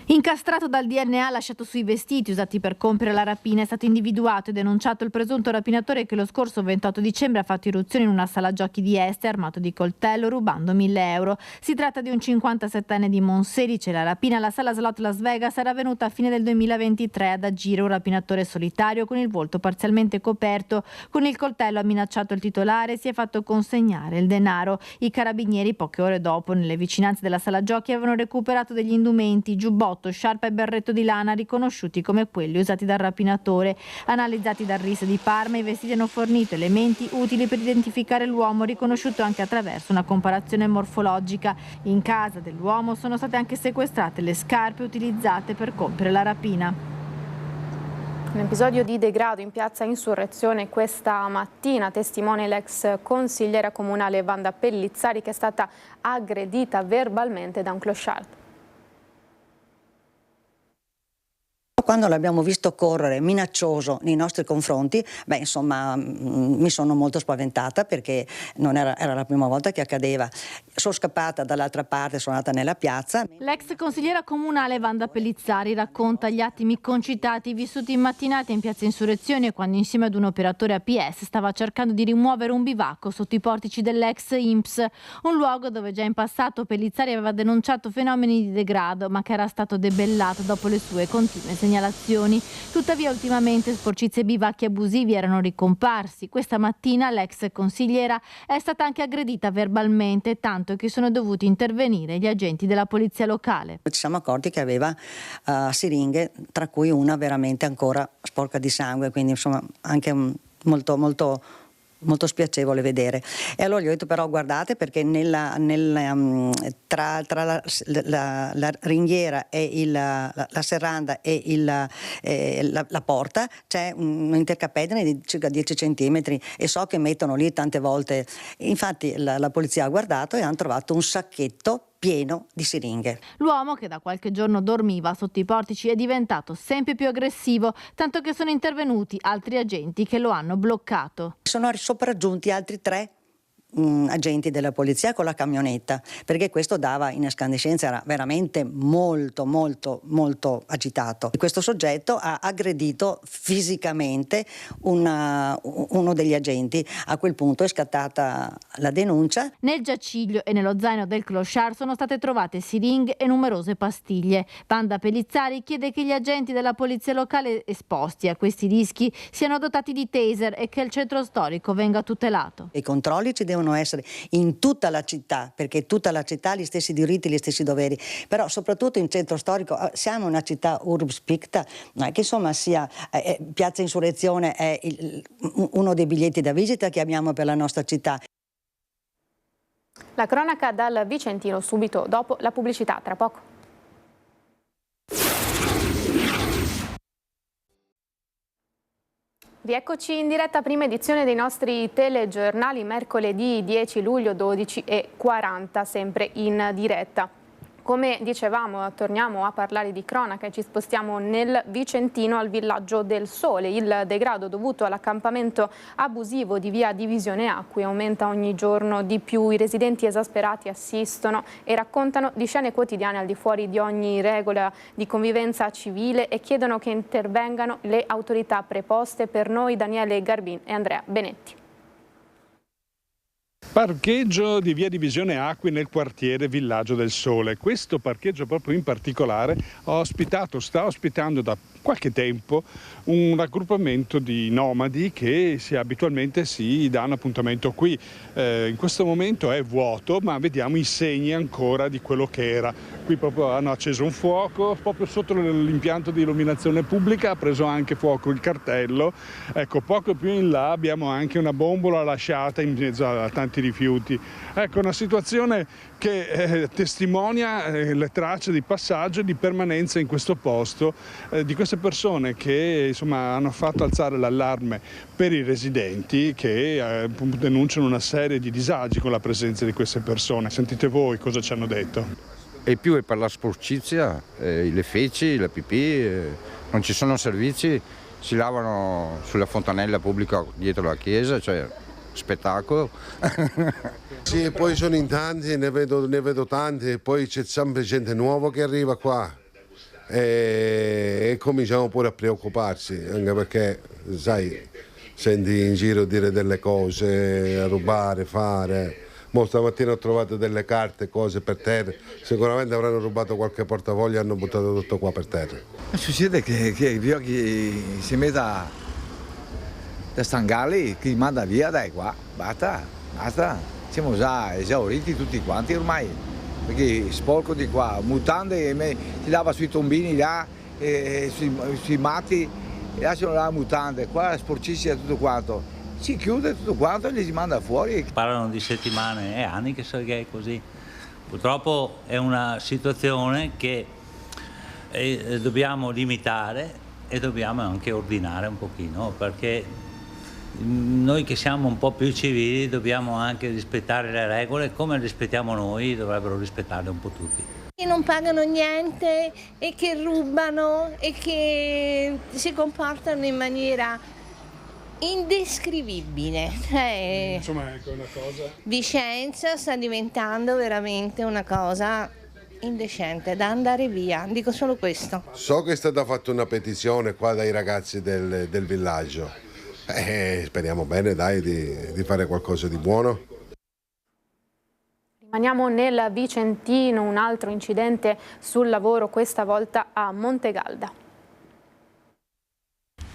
Incastrato dal DNA lasciato sui vestiti usati per compiere la rapina, è stato individuato e denunciato il presunto rapinatore che lo scorso 28 dicembre ha fatto irruzione in una sala giochi di Este armato di coltello rubando 1.000 euro. Si tratta di un 57enne di Monselice. La rapina alla sala slot Las Vegas era avvenuta a fine del 2023. Ad agire un rapinatore solitario con il volto parzialmente coperto. Con il coltello ha minacciato il titolare e si è fatto consegnare il denaro. I carabinieri poche ore dopo, nelle vicinanze della sala giochi, avevano recuperato degli indumenti, giubbotto, sciarpa e berretto di lana riconosciuti come quelli usati dal rapinatore. Analizzati dal RIS di Parma, i vestiti hanno fornito elementi utili per identificare l'uomo, riconosciuto anche attraverso una comparazione morfologica. In casa dell'uomo sono state anche sequestrate le scarpe utilizzate per compiere la rapina. Un episodio di degrado in piazza Insurrezione questa mattina, testimone l'ex consigliera comunale Wanda Pellizzari che è stata aggredita verbalmente da un clochard. Quando l'abbiamo visto correre minaccioso nei nostri confronti, mi sono molto spaventata perché non era la prima volta che accadeva. Sono scappata dall'altra parte, sono andata nella piazza. L'ex consigliera comunale Wanda Pellizzari racconta gli attimi concitati vissuti in mattinata in piazza Insurrezione quando insieme ad un operatore APS stava cercando di rimuovere un bivacco sotto i portici dell'ex INPS, un luogo dove già in passato Pellizzari aveva denunciato fenomeni di degrado ma che era stato debellato dopo le sue continue segnalazioni. Tuttavia ultimamente sporcizie e bivacchi abusivi erano ricomparsi. Questa mattina l'ex consigliera è stata anche aggredita verbalmente, tanto che sono dovuti intervenire gli agenti della polizia locale. Ci siamo accorti che aveva siringhe, tra cui una veramente ancora sporca di sangue, quindi insomma anche molto spiacevole vedere. E allora gli ho detto però guardate perché tra la ringhiera e la serranda e la porta c'è un intercapedine di circa 10 centimetri e so che mettono lì tante volte. Infatti la polizia ha guardato e hanno trovato un sacchetto pieno di siringhe. L'uomo, che da qualche giorno dormiva sotto i portici, è diventato sempre più aggressivo, tanto che sono intervenuti altri agenti che lo hanno bloccato. Sono sopraggiunti altri 3 agenti della polizia con la camionetta, perché questo dava in escandescenza, era veramente molto agitato. Questo soggetto ha aggredito fisicamente uno degli agenti. A quel punto è scattata la denuncia. Nel giaciglio e nello zaino del clochard sono state trovate siringhe e numerose pastiglie. Wanda Pellizzari chiede che gli agenti della polizia locale esposti a questi rischi siano dotati di taser e che il centro storico venga tutelato. I controlli ci devono essere in tutta la città, perché tutta la città ha gli stessi diritti, gli stessi doveri, però soprattutto in centro storico siamo una città urbs picta, che insomma sia Piazza Insurrezione è uno dei biglietti da visita che abbiamo per la nostra città. La cronaca dal Vicentino subito dopo la pubblicità, tra poco. Rieccoci in diretta, prima edizione dei nostri telegiornali, mercoledì 10 luglio 12:40, sempre in diretta. Come dicevamo, torniamo a parlare di cronaca e ci spostiamo nel Vicentino al villaggio del Sole. Il degrado dovuto all'accampamento abusivo di via Divisione Acqui aumenta ogni giorno di più. I residenti esasperati assistono e raccontano di scene quotidiane al di fuori di ogni regola di convivenza civile e chiedono che intervengano le autorità preposte. Per noi Daniele Garbin e Andrea Benetti. Parcheggio di via Divisione Acqui nel quartiere Villaggio del Sole. Questo parcheggio proprio in particolare sta ospitando da qualche tempo un raggruppamento di nomadi che abitualmente si danno appuntamento qui. In questo momento è vuoto, ma vediamo i segni ancora di quello che era. Qui proprio hanno acceso un fuoco, proprio sotto l'impianto di illuminazione pubblica ha preso anche fuoco il cartello. Ecco, poco più in là abbiamo anche una bombola lasciata in mezzo a tanti rifiuti. Ecco, una situazione che testimonia le tracce di passaggio e di permanenza in questo posto di queste persone che insomma hanno fatto alzare l'allarme per i residenti che denunciano una serie di disagi con la presenza di queste persone. Sentite voi cosa ci hanno detto. E più è per la sporcizia, le feci, la pipì, non ci sono servizi, si lavano sulla fontanella pubblica dietro la chiesa, cioè spettacolo. Sì, poi sono in tanti, ne vedo tanti, e poi c'è sempre gente nuova che arriva qua e cominciamo pure a preoccuparsi, anche perché, sai, senti in giro dire delle cose, a rubare, fare. Mo stamattina ho trovato delle carte, cose per terra, sicuramente avranno rubato qualche portafoglio e hanno buttato tutto qua per terra. Succede che chi si metta da stangali, chi manda via dai qua, basta, siamo già esauriti tutti quanti ormai, perché sporco di qua, mutande, si lava sui tombini là, sui matti, e là sono là mutande, qua sporcisce tutto quanto. Si chiude tutto quanto e li si manda fuori. Parlano di settimane e anni che è così. Purtroppo è una situazione che dobbiamo limitare e dobbiamo anche ordinare un pochino, perché noi che siamo un po' più civili dobbiamo anche rispettare le regole, come rispettiamo noi dovrebbero rispettarle un po' tutti. Che non pagano niente e che rubano e che si comportano in maniera indescrivibile. Insomma, ecco una cosa. Vicenza sta diventando veramente una cosa indecente, da andare via, dico solo questo. So che è stata fatta una petizione qua dai ragazzi del villaggio, speriamo bene dai di fare qualcosa di buono. Rimaniamo nel Vicentino, un altro incidente sul lavoro, questa volta a Montegalda.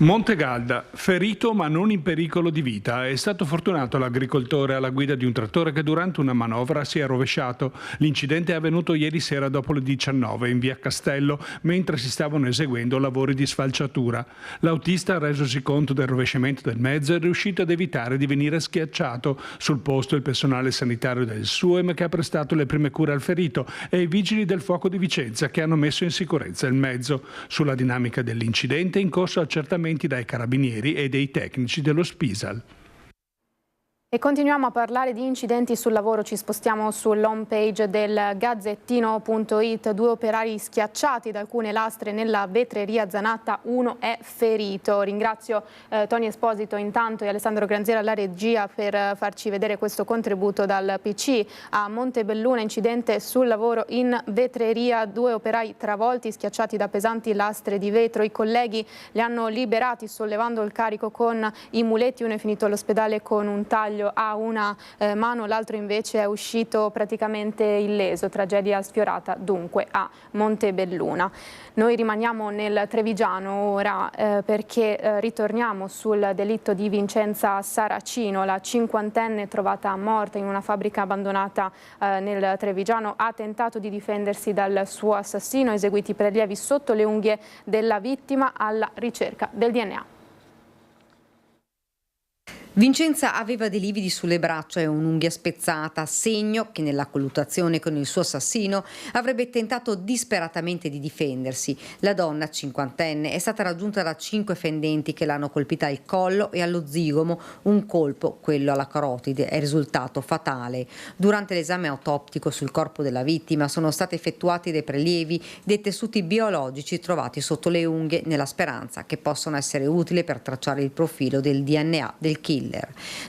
Montegalda, ferito ma non in pericolo di vita. È stato fortunato l'agricoltore alla guida di un trattore che durante una manovra si è rovesciato. L'incidente è avvenuto ieri sera dopo le 19 in via Castello, mentre si stavano eseguendo lavori di sfalciatura. L'autista, resosi conto del rovesciamento del mezzo, è riuscito ad evitare di venire schiacciato. Sul posto il personale sanitario del SUEM che ha prestato le prime cure al ferito e i vigili del fuoco di Vicenza che hanno messo in sicurezza il mezzo. Sulla dinamica dell'incidente in corso accertamenti dai carabinieri e dei tecnici dello Spisal. E continuiamo a parlare di incidenti sul lavoro, ci spostiamo sull'home page del Gazzettino.it. 2 operai schiacciati da alcune lastre nella vetreria Zanatta, uno è ferito. Ringrazio Tony Esposito intanto e Alessandro Granziera alla regia per farci vedere questo contributo dal PC. A Montebelluna, incidente sul lavoro in vetreria, 2 operai travolti, schiacciati da pesanti lastre di vetro. I colleghi li hanno liberati sollevando il carico con i muletti, uno è finito all'ospedale con un taglio a una mano, l'altro invece è uscito praticamente illeso. Tragedia sfiorata dunque a Montebelluna. Noi rimaniamo nel Trevigiano ora perché ritorniamo sul delitto di Vincenza Saracino, la 50enne trovata morta in una fabbrica abbandonata nel Trevigiano. Ha tentato di difendersi dal suo assassino, eseguiti prelievi sotto le unghie della vittima alla ricerca del DNA. Vincenza aveva dei lividi sulle braccia e un'unghia spezzata, segno che nella colluttazione con il suo assassino avrebbe tentato disperatamente di difendersi. La donna, cinquantenne, è stata raggiunta da 5 fendenti che l'hanno colpita al collo e allo zigomo. Un colpo, quello alla carotide, è risultato fatale. Durante l'esame autoptico sul corpo della vittima sono stati effettuati dei prelievi dei tessuti biologici trovati sotto le unghie, nella speranza che possano essere utili per tracciare il profilo del DNA del killer.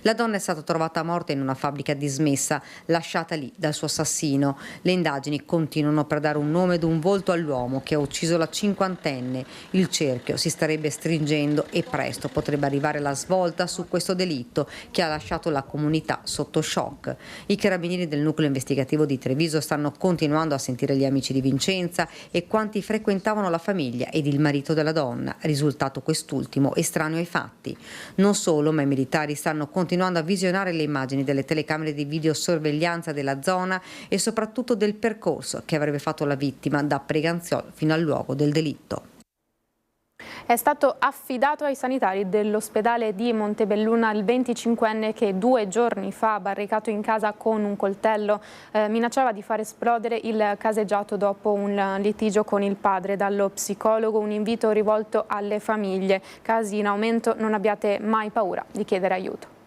La donna è stata trovata morta in una fabbrica dismessa, lasciata lì dal suo assassino. Le indagini continuano per dare un nome ed un volto all'uomo che ha ucciso la cinquantenne. Il cerchio si starebbe stringendo e presto potrebbe arrivare la svolta su questo delitto che ha lasciato la comunità sotto shock. I carabinieri del nucleo investigativo di Treviso stanno continuando a sentire gli amici di Vincenza e quanti frequentavano la famiglia ed il marito della donna, risultato quest'ultimo estraneo ai fatti. Non solo, ma i militari stanno continuando a visionare le immagini delle telecamere di videosorveglianza della zona e soprattutto del percorso che avrebbe fatto la vittima da Preganziol fino al luogo del delitto. È stato affidato ai sanitari dell'ospedale di Montebelluna il 25enne che 2 giorni fa, barricato in casa con un coltello, minacciava di far esplodere il caseggiato dopo un litigio con il padre. Dallo psicologo un invito rivolto alle famiglie: casi in aumento, non abbiate mai paura di chiedere aiuto.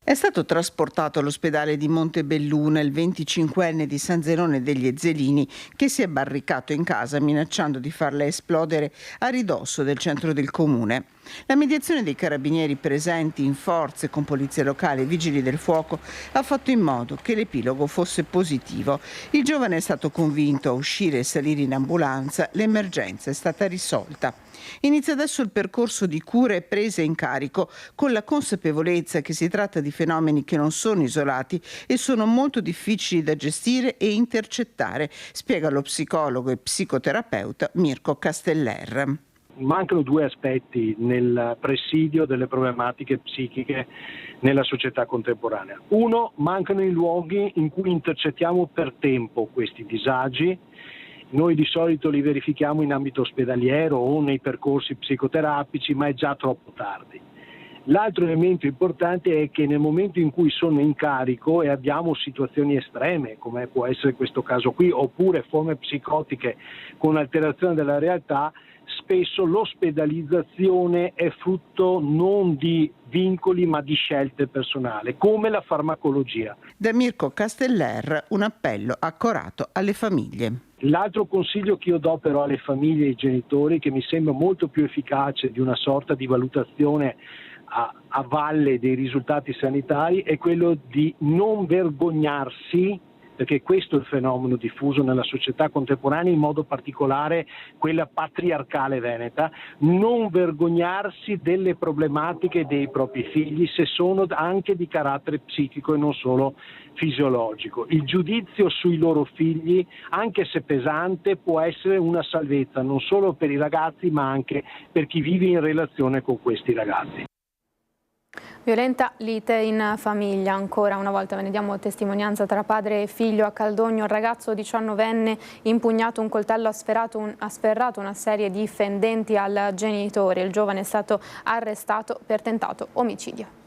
È stato trasportato all'ospedale di Montebelluna il 25enne di San Zenone degli Ezzelini che si è barricato in casa minacciando di farla esplodere a ridosso del centro del comune. La mediazione dei carabinieri presenti in forze con polizia locale e vigili del fuoco ha fatto in modo che l'epilogo fosse positivo. Il giovane è stato convinto a uscire e salire in ambulanza, l'emergenza è stata risolta. Inizia adesso il percorso di cura e presa in carico con la consapevolezza che si tratta di fenomeni che non sono isolati e sono molto difficili da gestire e intercettare, spiega lo psicologo e psicoterapeuta Mirko Casteller. Mancano 2 aspetti nel presidio delle problematiche psichiche nella società contemporanea. 1, mancano i luoghi in cui intercettiamo per tempo questi disagi. Noi di solito li verifichiamo in ambito ospedaliero o nei percorsi psicoterapici, ma è già troppo tardi. L'altro elemento importante è che nel momento in cui sono in carico e abbiamo situazioni estreme, come può essere questo caso qui, oppure forme psicotiche con alterazione della realtà, spesso l'ospedalizzazione è frutto non di vincoli ma di scelte personali, come la farmacologia. Da Mirko Casteller un appello accorato alle famiglie. L'altro consiglio che io do però alle famiglie e ai genitori, che mi sembra molto più efficace di una sorta di valutazione a valle dei risultati sanitari, è quello di non vergognarsi, perché questo è il fenomeno diffuso nella società contemporanea, in modo particolare quella patriarcale veneta, non vergognarsi delle problematiche dei propri figli se sono anche di carattere psichico e non solo fisiologico. Il giudizio sui loro figli, anche se pesante, può essere una salvezza non solo per i ragazzi ma anche per chi vive in relazione con questi ragazzi. Violenta lite in famiglia, ancora una volta ve ne diamo testimonianza tra padre e figlio a Caldogno. Il ragazzo 19enne impugnato un coltello ha sferrato una serie di fendenti al genitore. Il giovane è stato arrestato per tentato omicidio.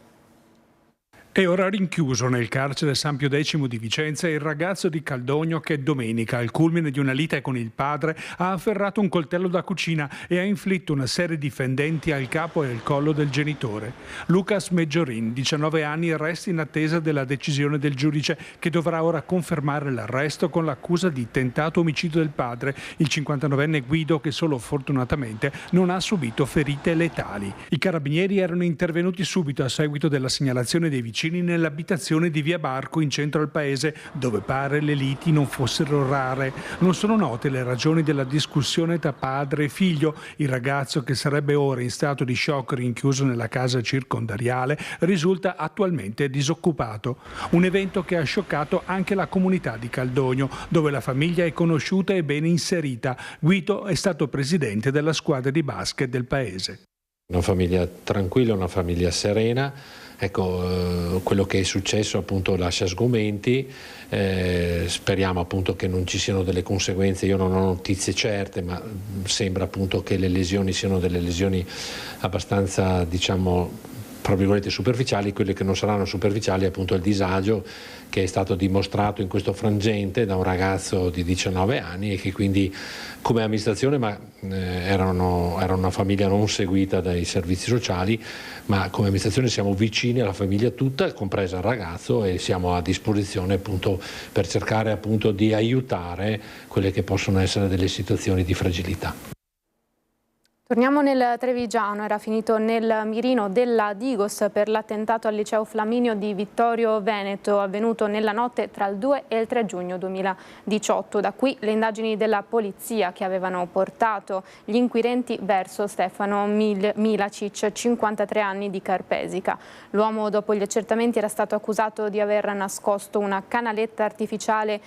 È ora rinchiuso nel carcere San Pio X di Vicenza il ragazzo di Caldogno che domenica, al culmine di una lite con il padre, ha afferrato un coltello da cucina e ha inflitto una serie di fendenti al capo e al collo del genitore. Lucas Meggiorin, 19 anni, resta in attesa della decisione del giudice che dovrà ora confermare l'arresto con l'accusa di tentato omicidio del padre, il 59enne Guido, che solo fortunatamente non ha subito ferite letali. I carabinieri erano intervenuti subito a seguito della segnalazione dei vicini nell'abitazione di Via Barco in centro al paese, dove pare le liti non fossero rare. Non sono note le ragioni della discussione tra padre e figlio. Il ragazzo, che sarebbe ora in stato di shock rinchiuso nella casa circondariale, risulta attualmente disoccupato. Un evento che ha scioccato anche la comunità di Caldogno, dove la famiglia è conosciuta e ben inserita. Guido è stato presidente della squadra di basket del paese. Una famiglia tranquilla, una famiglia serena. Ecco, quello che è successo appunto lascia sgomenti, speriamo appunto che non ci siano delle conseguenze. Io non ho notizie certe, ma sembra appunto che le lesioni siano delle lesioni abbastanza, diciamo, fra virgolette superficiali, quelle che non saranno superficiali appunto il disagio che è stato dimostrato in questo frangente da un ragazzo di 19 anni e che quindi come amministrazione, erano una famiglia non seguita dai servizi sociali, ma come amministrazione siamo vicini alla famiglia tutta, compresa il ragazzo, e siamo a disposizione appunto per cercare appunto di aiutare quelle che possono essere delle situazioni di fragilità. Torniamo nel Trevigiano, era finito nel mirino della Digos per l'attentato al liceo Flaminio di Vittorio Veneto, avvenuto nella notte tra il 2 e il 3 giugno 2018. Da qui le indagini della polizia che avevano portato gli inquirenti verso Stefano Milacic, 53 anni, di Carpesica. L'uomo, dopo gli accertamenti, era stato accusato di aver nascosto una canaletta artificiale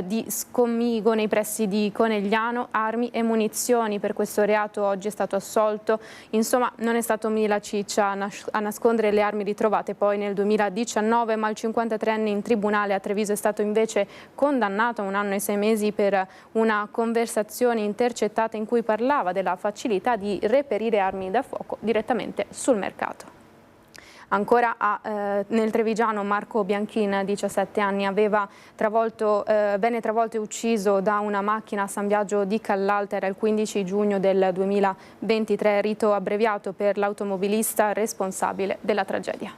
di scommigo nei pressi di Conegliano, armi e munizioni. Per questo reato oggi è stato assolto. Insomma, non è stato Milacic a nascondere le armi ritrovate poi nel 2019, ma il 53enne in tribunale a Treviso è stato invece condannato a 1 anno e 6 mesi per una conversazione intercettata in cui parlava della facilità di reperire armi da fuoco direttamente sul mercato. Ancora nel Trevigiano, Marco Bianchin, 17 anni, venne travolto e ucciso da una macchina a San Biagio di Callalta. Era il 15 giugno del 2023, rito abbreviato per l'automobilista responsabile della tragedia.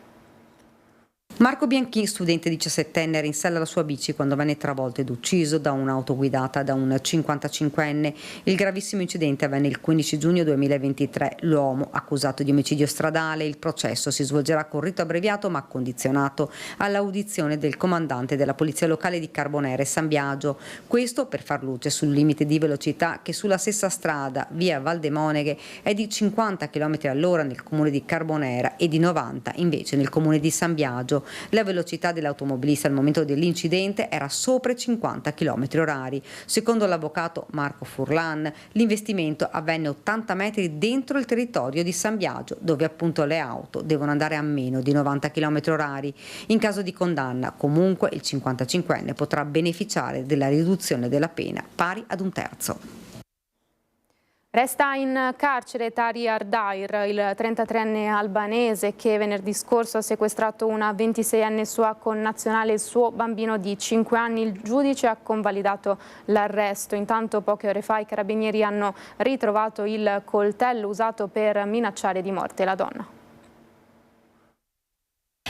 Marco Bianchin, studente 17enne, era in sella alla sua bici quando venne travolto ed ucciso da un'auto guidata da un 55enne. Il gravissimo incidente avvenne il 15 giugno 2023. L'uomo accusato di omicidio stradale. Il processo si svolgerà con rito abbreviato ma condizionato all'audizione del comandante della polizia locale di Carbonera e San Biagio. Questo per far luce sul limite di velocità che sulla stessa strada, via Valdemoneghe, è di 50 km all'ora nel comune di Carbonera e di 90 invece nel comune di San Biagio. La velocità dell'automobilista al momento dell'incidente era sopra i 50 km/h. Secondo l'avvocato Marco Furlan, l'investimento avvenne 80 metri dentro il territorio di San Biagio, dove appunto le auto devono andare a meno di 90 km/h. In caso di condanna, comunque, il 55enne potrà beneficiare della riduzione della pena pari ad 1/3. Resta in carcere Tari Ardair, il 33enne albanese che venerdì scorso ha sequestrato una 26enne sua connazionale e il suo bambino di 5 anni. Il giudice ha convalidato l'arresto. Intanto, poche ore fa, i carabinieri hanno ritrovato il coltello usato per minacciare di morte la donna.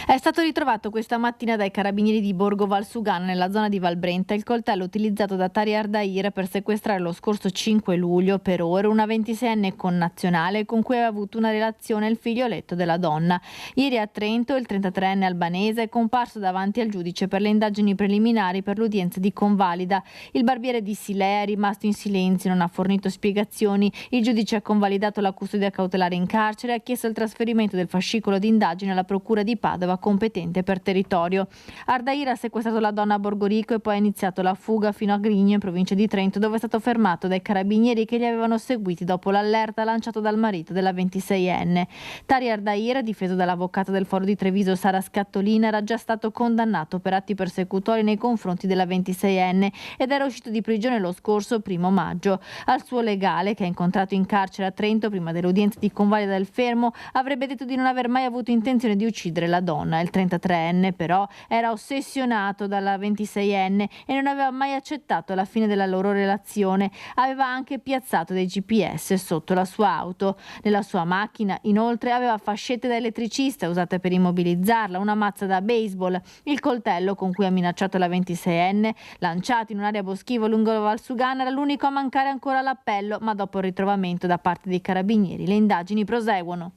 È stato ritrovato questa mattina dai carabinieri di Borgo Valsugana, nella zona di Valbrenta, il coltello utilizzato da Tari Ardair per sequestrare lo scorso 5 luglio per ore una 26enne connazionale con cui aveva avuto una relazione il figlioletto della donna. Ieri a Trento il 33enne albanese è comparso davanti al giudice per le indagini preliminari per l'udienza di convalida. Il barbiere di Silea è rimasto in silenzio, non ha fornito spiegazioni. Il giudice ha convalidato la custodia cautelare in carcere e ha chiesto il trasferimento del fascicolo di indagine alla procura di Padova competente per territorio. Ardair ha sequestrato la donna a Borgorico e poi ha iniziato la fuga fino a Grigno, in provincia di Trento, dove è stato fermato dai carabinieri che li avevano seguiti dopo l'allerta lanciato dal marito della 26enne. Tari Ardair, difeso dall'avvocato del Foro di Treviso Sara Scattolina, era già stato condannato per atti persecutori nei confronti della 26enne ed era uscito di prigione lo scorso 1 maggio. Al suo legale, che ha incontrato in carcere a Trento prima dell'udienza di convalida del fermo, avrebbe detto di non aver mai avuto intenzione di uccidere la donna. Il 33enne però era ossessionato dalla 26enne e non aveva mai accettato la fine della loro relazione. Aveva anche piazzato dei GPS sotto la sua auto. Nella sua macchina, inoltre, aveva fascette da elettricista usate per immobilizzarla, una mazza da baseball, il coltello con cui ha minacciato la 26enne, lanciato in un'area boschiva lungo la Valsugana, era l'unico a mancare ancora all'appello, ma dopo il ritrovamento da parte dei carabinieri le indagini proseguono.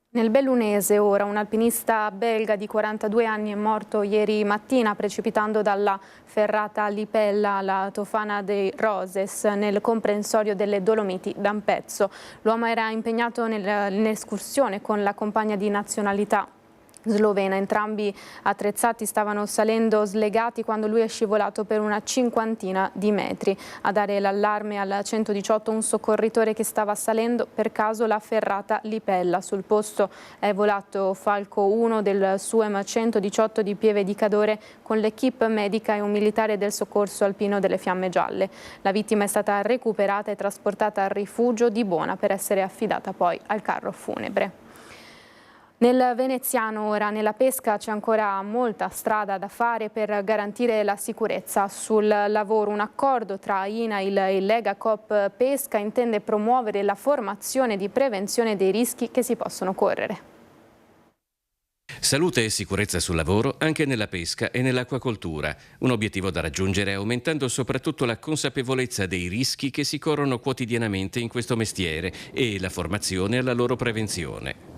Nel Bellunese ora un alpinista belga di 42 anni è morto ieri mattina precipitando dalla ferrata Lipella alla Tofana dei Roses nel comprensorio delle Dolomiti d'Ampezzo. L'uomo era impegnato nell'escursione con la compagna di nazionalità slovena. Entrambi attrezzati stavano salendo slegati quando lui è scivolato per una 50 di metri. A dare l'allarme al 118 un soccorritore che stava salendo per caso la ferrata Lipella. Sul posto è volato Falco 1 del SUEM 118 di Pieve di Cadore con l'equipe medica e un militare del soccorso alpino delle Fiamme Gialle. La vittima è stata recuperata e trasportata al rifugio di Bona per essere affidata poi al carro funebre. Nel veneziano ora, nella pesca c'è ancora molta strada da fare per garantire la sicurezza sul lavoro. Un accordo tra INAIL e Legacoop Pesca intende promuovere la formazione di prevenzione dei rischi che si possono correre. Salute e sicurezza sul lavoro anche nella pesca e nell'acquacoltura, un obiettivo da raggiungere aumentando soprattutto la consapevolezza dei rischi che si corrono quotidianamente in questo mestiere e la formazione alla loro prevenzione.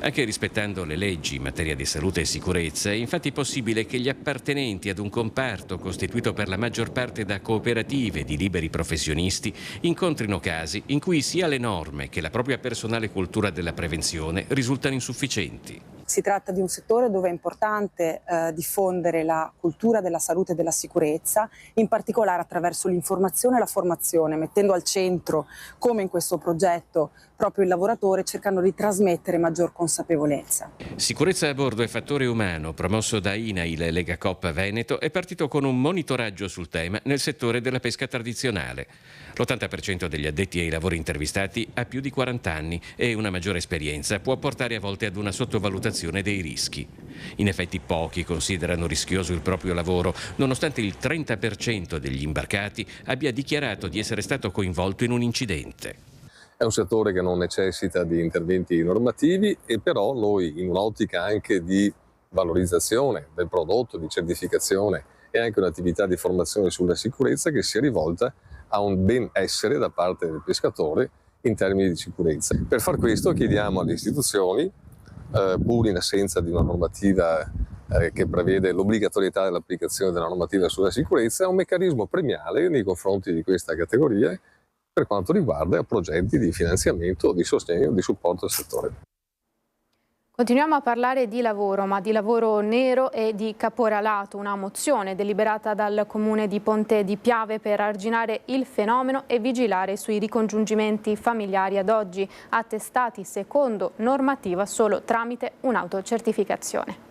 Anche rispettando le leggi in materia di salute e sicurezza, è infatti possibile che gli appartenenti ad un comparto costituito per la maggior parte da cooperative di liberi professionisti incontrino casi in cui sia le norme che la propria personale cultura della prevenzione risultano insufficienti. Si tratta di un settore dove è importante diffondere la cultura della salute e della sicurezza, in particolare attraverso l'informazione e la formazione, mettendo al centro, come in questo progetto, proprio il lavoratore, cercando di trasmettere maggior consapevolezza. Sicurezza a bordo e fattore umano, promosso da INAIL e Legacoop Veneto, è partito con un monitoraggio sul tema nel settore della pesca tradizionale. L'80% degli addetti ai lavori intervistati ha più di 40 anni e una maggiore esperienza può portare a volte ad una sottovalutazione dei rischi. In effetti pochi considerano rischioso il proprio lavoro, nonostante il 30% degli imbarcati abbia dichiarato di essere stato coinvolto in un incidente. È un settore che non necessita di interventi normativi e però noi, in un'ottica anche di valorizzazione del prodotto, di certificazione e anche un'attività di formazione sulla sicurezza che sia rivolta a un benessere da parte del pescatore in termini di sicurezza. Per far questo chiediamo alle istituzioni, pur in assenza di una normativa che prevede l'obbligatorietà dell'applicazione della normativa sulla sicurezza, un meccanismo premiale nei confronti di questa categoria per quanto riguarda progetti di finanziamento, di sostegno, di supporto al settore. Continuiamo a parlare di lavoro, ma di lavoro nero e di caporalato, una mozione deliberata dal Comune di Ponte di Piave per arginare il fenomeno e vigilare sui ricongiungimenti familiari ad oggi attestati secondo normativa solo tramite un'autocertificazione.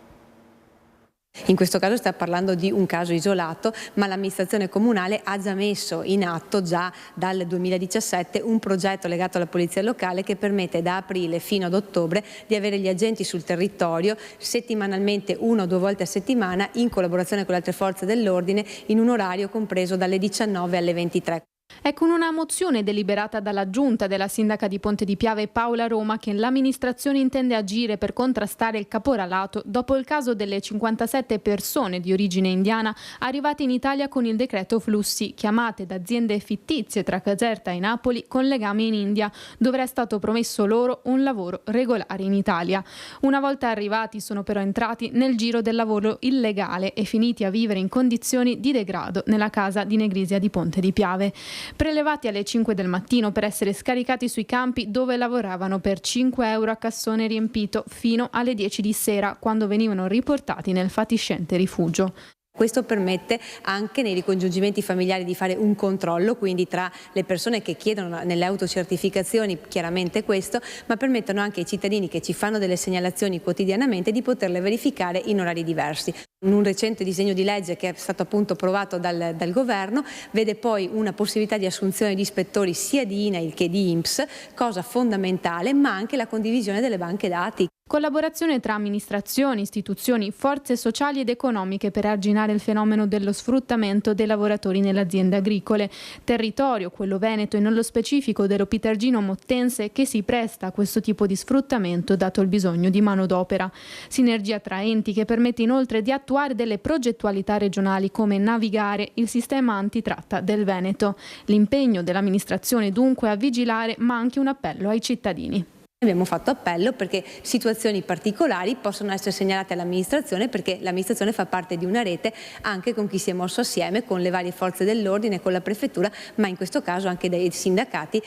In questo caso sta parlando di un caso isolato, ma l'amministrazione comunale ha già messo in atto già dal 2017 un progetto legato alla polizia locale che permette da aprile fino ad ottobre di avere gli agenti sul territorio settimanalmente 1 o 2 volte a settimana in collaborazione con le altre forze dell'ordine in un orario compreso dalle 19 alle 23. È con una mozione deliberata dalla giunta della sindaca di Ponte di Piave Paola Roma che l'amministrazione intende agire per contrastare il caporalato dopo il caso delle 57 persone di origine indiana arrivate in Italia con il decreto flussi, chiamate da aziende fittizie tra Caserta e Napoli con legami in India, dove è stato promesso loro un lavoro regolare in Italia. Una volta arrivati sono però entrati nel giro del lavoro illegale e finiti a vivere in condizioni di degrado nella casa di Negrisia di Ponte di Piave. Prelevati alle 5 del mattino per essere scaricati sui campi dove lavoravano per 5 euro a cassone riempito fino alle 10 di sera, quando venivano riportati nel fatiscente rifugio. Questo permette anche nei ricongiungimenti familiari di fare un controllo, quindi tra le persone che chiedono nelle autocertificazioni chiaramente questo, ma permettono anche ai cittadini che ci fanno delle segnalazioni quotidianamente di poterle verificare in orari diversi. Un recente disegno di legge che è stato appunto approvato dal governo vede poi una possibilità di assunzione di ispettori sia di INAIL che di INPS, cosa fondamentale, ma anche la condivisione delle banche dati. Collaborazione tra amministrazioni, istituzioni, forze sociali ed economiche per arginare il fenomeno dello sfruttamento dei lavoratori nelle aziende agricole. Territorio, quello veneto e nello specifico dello Pitergino Mottense, che si presta a questo tipo di sfruttamento dato il bisogno di manodopera. Sinergia tra enti che permette inoltre di attuare delle progettualità regionali come navigare il sistema antitratta del Veneto. L'impegno dell'amministrazione dunque a vigilare, ma anche un appello ai cittadini. Abbiamo fatto appello perché situazioni particolari possono essere segnalate all'amministrazione, perché l'amministrazione fa parte di una rete anche con chi si è mosso assieme, con le varie forze dell'ordine, con la prefettura, ma in questo caso anche dai sindacati.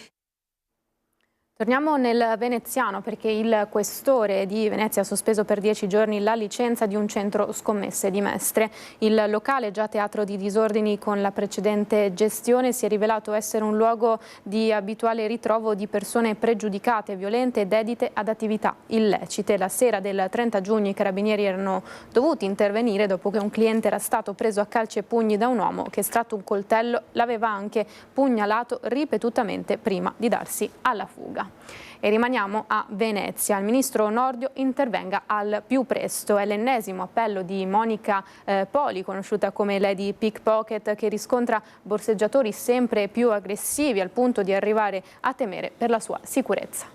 Torniamo nel veneziano perché il questore di Venezia ha sospeso per 10 giorni la licenza di un centro scommesse di Mestre. Il locale, già teatro di disordini con la precedente gestione, si è rivelato essere un luogo di abituale ritrovo di persone pregiudicate, violente e dedite ad attività illecite. La sera del 30 giugno i carabinieri erano dovuti intervenire dopo che un cliente era stato preso a calci e pugni da un uomo che, estratto un coltello, l'aveva anche pugnalato ripetutamente prima di darsi alla fuga. E rimaniamo a Venezia. Il ministro Nordio intervenga al più presto. È l'ennesimo appello di Monica Poli, conosciuta come Lady Pickpocket, che riscontra borseggiatori sempre più aggressivi al punto di arrivare a temere per la sua sicurezza.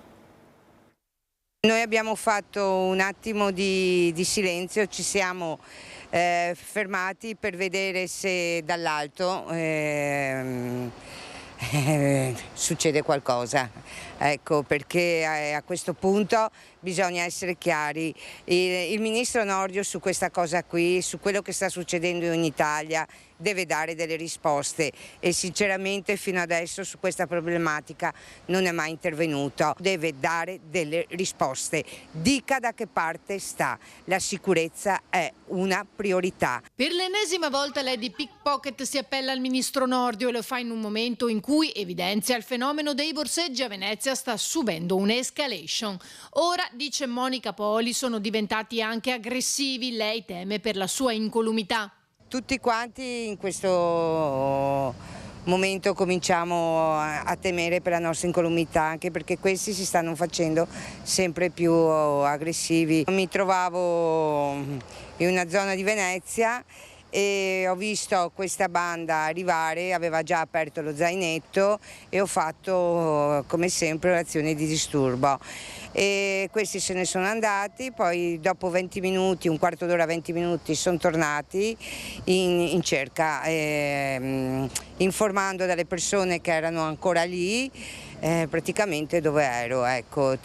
Noi abbiamo fatto un attimo di silenzio, ci siamo fermati per vedere se dall'alto succede qualcosa, ecco, perché a questo punto bisogna essere chiari. Il ministro Nordio su questa cosa qui, su quello che sta succedendo in Italia, deve dare delle risposte e sinceramente fino adesso su questa problematica non è mai intervenuto. Deve dare delle risposte, dica da che parte sta, la sicurezza è una priorità. Per l'ennesima volta Lady Pickpocket si appella al ministro Nordio e lo fa in un momento in cui evidenzia il fenomeno dei borseggi a Venezia sta subendo un'escalation. Ora, dice Monica Poli, sono diventati anche aggressivi, lei teme per la sua incolumità. Tutti quanti in questo momento cominciamo a temere per la nostra incolumità, anche perché questi si stanno facendo sempre più aggressivi. Mi trovavo in una zona di Venezia e ho visto questa banda arrivare, aveva già aperto lo zainetto e ho fatto come sempre un'azione di disturbo. E questi se ne sono andati, poi dopo 20 minuti, un quarto d'ora, 20 minuti sono tornati in cerca, informando dalle persone che erano ancora lì praticamente dove ero, ecco,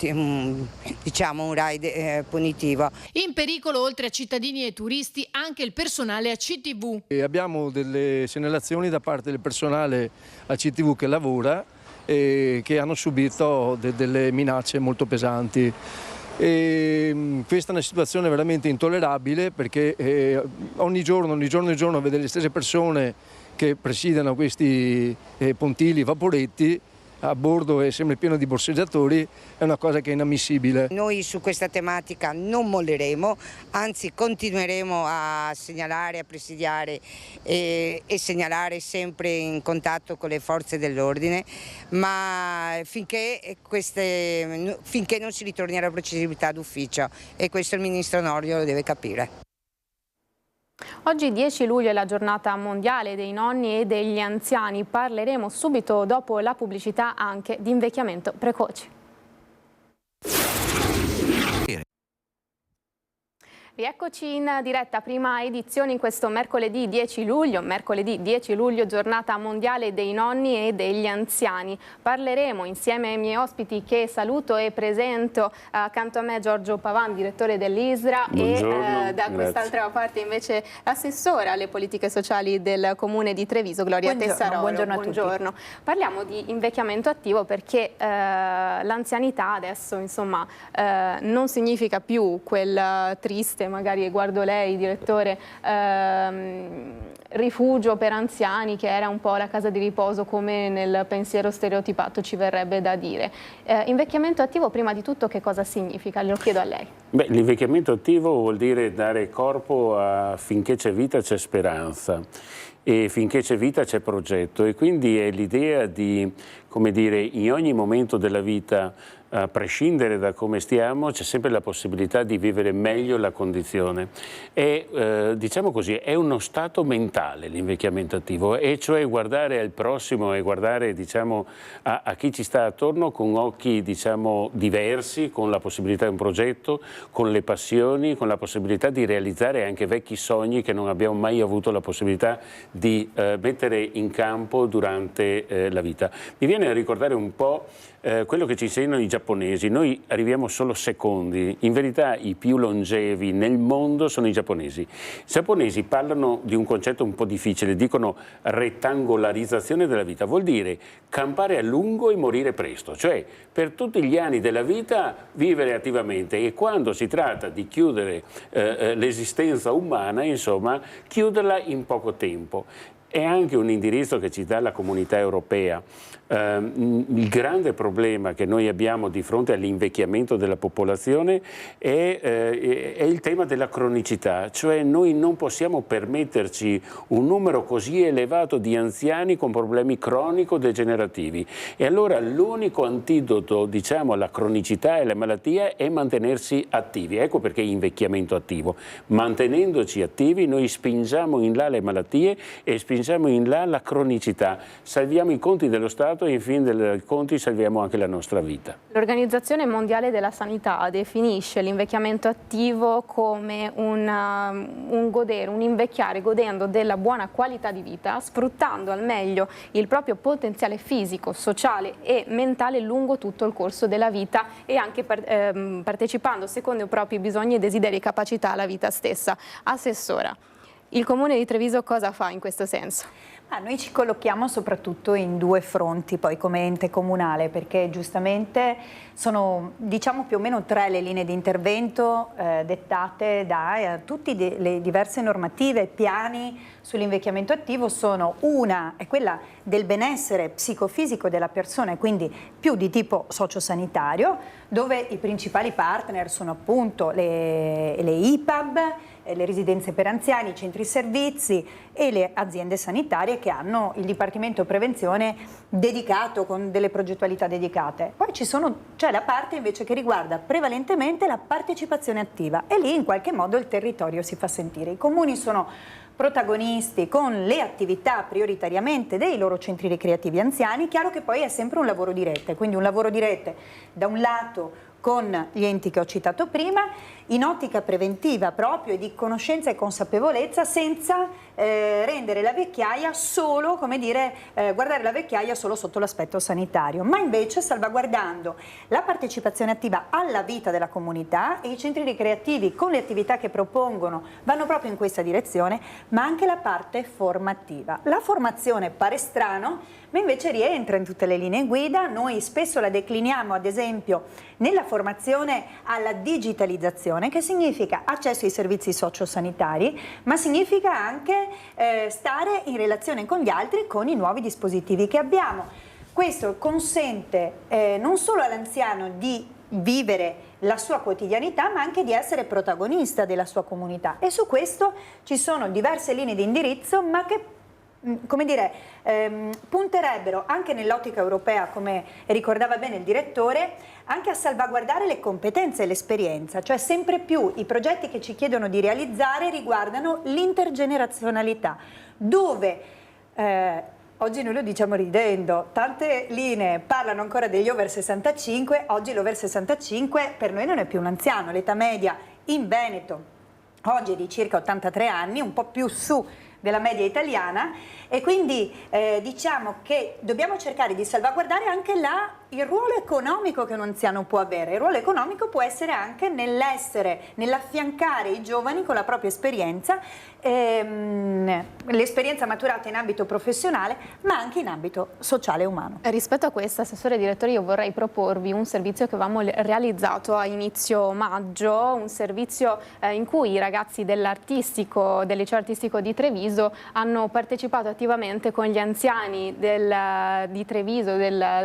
diciamo un raid punitivo. In pericolo, oltre a cittadini e turisti, anche il personale ACTV. Abbiamo delle segnalazioni da parte del personale ACTV che lavora e che hanno subito delle minacce molto pesanti. Questa è una situazione veramente intollerabile perché ogni giorno vedere le stesse persone che presidiano questi pontili, vaporetti, a bordo è sempre pieno di borseggiatori, è una cosa che è inammissibile. Noi su questa tematica non molleremo, anzi continueremo a segnalare, a presidiare e segnalare sempre in contatto con le forze dell'ordine, ma finché non si ritorni alla procedibilità d'ufficio, e questo il ministro Nordio lo deve capire. Oggi 10 luglio è la giornata mondiale dei nonni e degli anziani. Parleremo subito dopo la pubblicità anche di invecchiamento precoce. Rieccoci in diretta, prima edizione in questo mercoledì 10 luglio, giornata mondiale dei nonni e degli anziani. Parleremo insieme ai miei ospiti che saluto e presento accanto a me Giorgio Pavan, direttore dell'ISRA, e da quest'altra parte invece l'assessore alle politiche sociali del Comune di Treviso, Gloria Tessarolo. Buongiorno a tutti. Parliamo di invecchiamento attivo perché l'anzianità adesso insomma non significa più quel triste, magari guardo lei direttore, rifugio per anziani che era un po' la casa di riposo come nel pensiero stereotipato ci verrebbe da dire. Invecchiamento attivo prima di tutto che cosa significa? Glielo chiedo a lei. L'invecchiamento attivo vuol dire dare corpo a finché c'è vita c'è speranza e finché c'è vita c'è progetto, e quindi è l'idea di, come dire, in ogni momento della vita, a prescindere da come stiamo, c'è sempre la possibilità di vivere meglio la condizione. Diciamo così, è uno stato mentale l'invecchiamento attivo, e cioè guardare al prossimo e guardare, diciamo, a chi ci sta attorno con occhi, diciamo, diversi, con la possibilità di un progetto, con le passioni, con la possibilità di realizzare anche vecchi sogni che non abbiamo mai avuto la possibilità di mettere in campo durante la vita. Mi viene a ricordare un po' quello che ci insegnano i giapponesi. Noi arriviamo solo secondi, in verità i più longevi nel mondo sono i giapponesi. I giapponesi parlano di un concetto un po' difficile, dicono rettangolarizzazione della vita, vuol dire campare a lungo e morire presto, cioè per tutti gli anni della vita vivere attivamente, e quando si tratta di chiudere l'esistenza umana, insomma, chiuderla in poco tempo. è anche un indirizzo che ci dà la comunità europea. Il grande problema che noi abbiamo di fronte all'invecchiamento della popolazione è il tema della cronicità, cioè noi non possiamo permetterci un numero così elevato di anziani con problemi cronico-degenerativi, e allora l'unico antidoto, diciamo, alla cronicità e alle malattie è mantenersi attivi. Ecco perché invecchiamento attivo. Mantenendoci attivi noi spingiamo in là le malattie e spingiamo in là la cronicità, salviamo i conti dello Stato e in fin dei conti salviamo anche la nostra vita. L'Organizzazione Mondiale della Sanità definisce l'invecchiamento attivo come un godere, un invecchiare godendo della buona qualità di vita, sfruttando al meglio il proprio potenziale fisico, sociale e mentale lungo tutto il corso della vita e anche partecipando secondo i propri bisogni, desideri e capacità alla vita stessa. Assessora, il Comune di Treviso cosa fa in questo senso? Noi ci collochiamo soprattutto in due fronti poi come ente comunale, perché giustamente sono diciamo più o meno 3 le linee di intervento dettate da tutte le diverse normative e piani sull'invecchiamento attivo. Una è quella del benessere psicofisico della persona, e quindi più di tipo sociosanitario, dove i principali partner sono appunto le IPAB, le residenze per anziani, i centri servizi e le aziende sanitarie che hanno il Dipartimento Prevenzione dedicato con delle progettualità dedicate. Poi c'è la parte invece che riguarda prevalentemente la partecipazione attiva, e lì in qualche modo il territorio si fa sentire. I comuni sono protagonisti con le attività prioritariamente dei loro centri ricreativi anziani. Chiaro che poi è sempre un lavoro di rete, quindi un lavoro di rete da un lato con gli enti che ho citato prima, in ottica preventiva proprio e di conoscenza e consapevolezza, senza rendere la vecchiaia solo, come dire, guardare la vecchiaia solo sotto l'aspetto sanitario, ma invece salvaguardando la partecipazione attiva alla vita della comunità, e i centri ricreativi con le attività che propongono vanno proprio in questa direzione, ma anche la parte formativa. La formazione pare strano, ma invece rientra in tutte le linee guida. Noi spesso la decliniamo ad esempio nella formazione alla digitalizzazione, che significa accesso ai servizi sociosanitari, ma significa anche stare in relazione con gli altri con i nuovi dispositivi che abbiamo. Questo consente non solo all'anziano di vivere la sua quotidianità, ma anche di essere protagonista della sua comunità, e su questo ci sono diverse linee di indirizzo, ma che come dire, punterebbero anche nell'ottica europea, come ricordava bene il direttore, anche a salvaguardare le competenze e l'esperienza. Cioè sempre più i progetti che ci chiedono di realizzare riguardano l'intergenerazionalità, dove oggi noi lo diciamo ridendo, tante linee parlano ancora degli over 65, oggi l'over 65 per noi non è più un anziano, l'età media in Veneto oggi è di circa 83 anni, un po' più su della media italiana, e quindi diciamo che dobbiamo cercare di salvaguardare anche il ruolo economico che un anziano può avere. Il ruolo economico può essere anche nell'affiancare i giovani con la propria esperienza, l'esperienza maturata in ambito professionale, ma anche in ambito sociale e umano. Rispetto a questo, assessore direttore, io vorrei proporvi un servizio che avevamo realizzato a inizio maggio, un servizio in cui i ragazzi del liceo artistico di Treviso hanno partecipato attivamente con gli anziani di Treviso,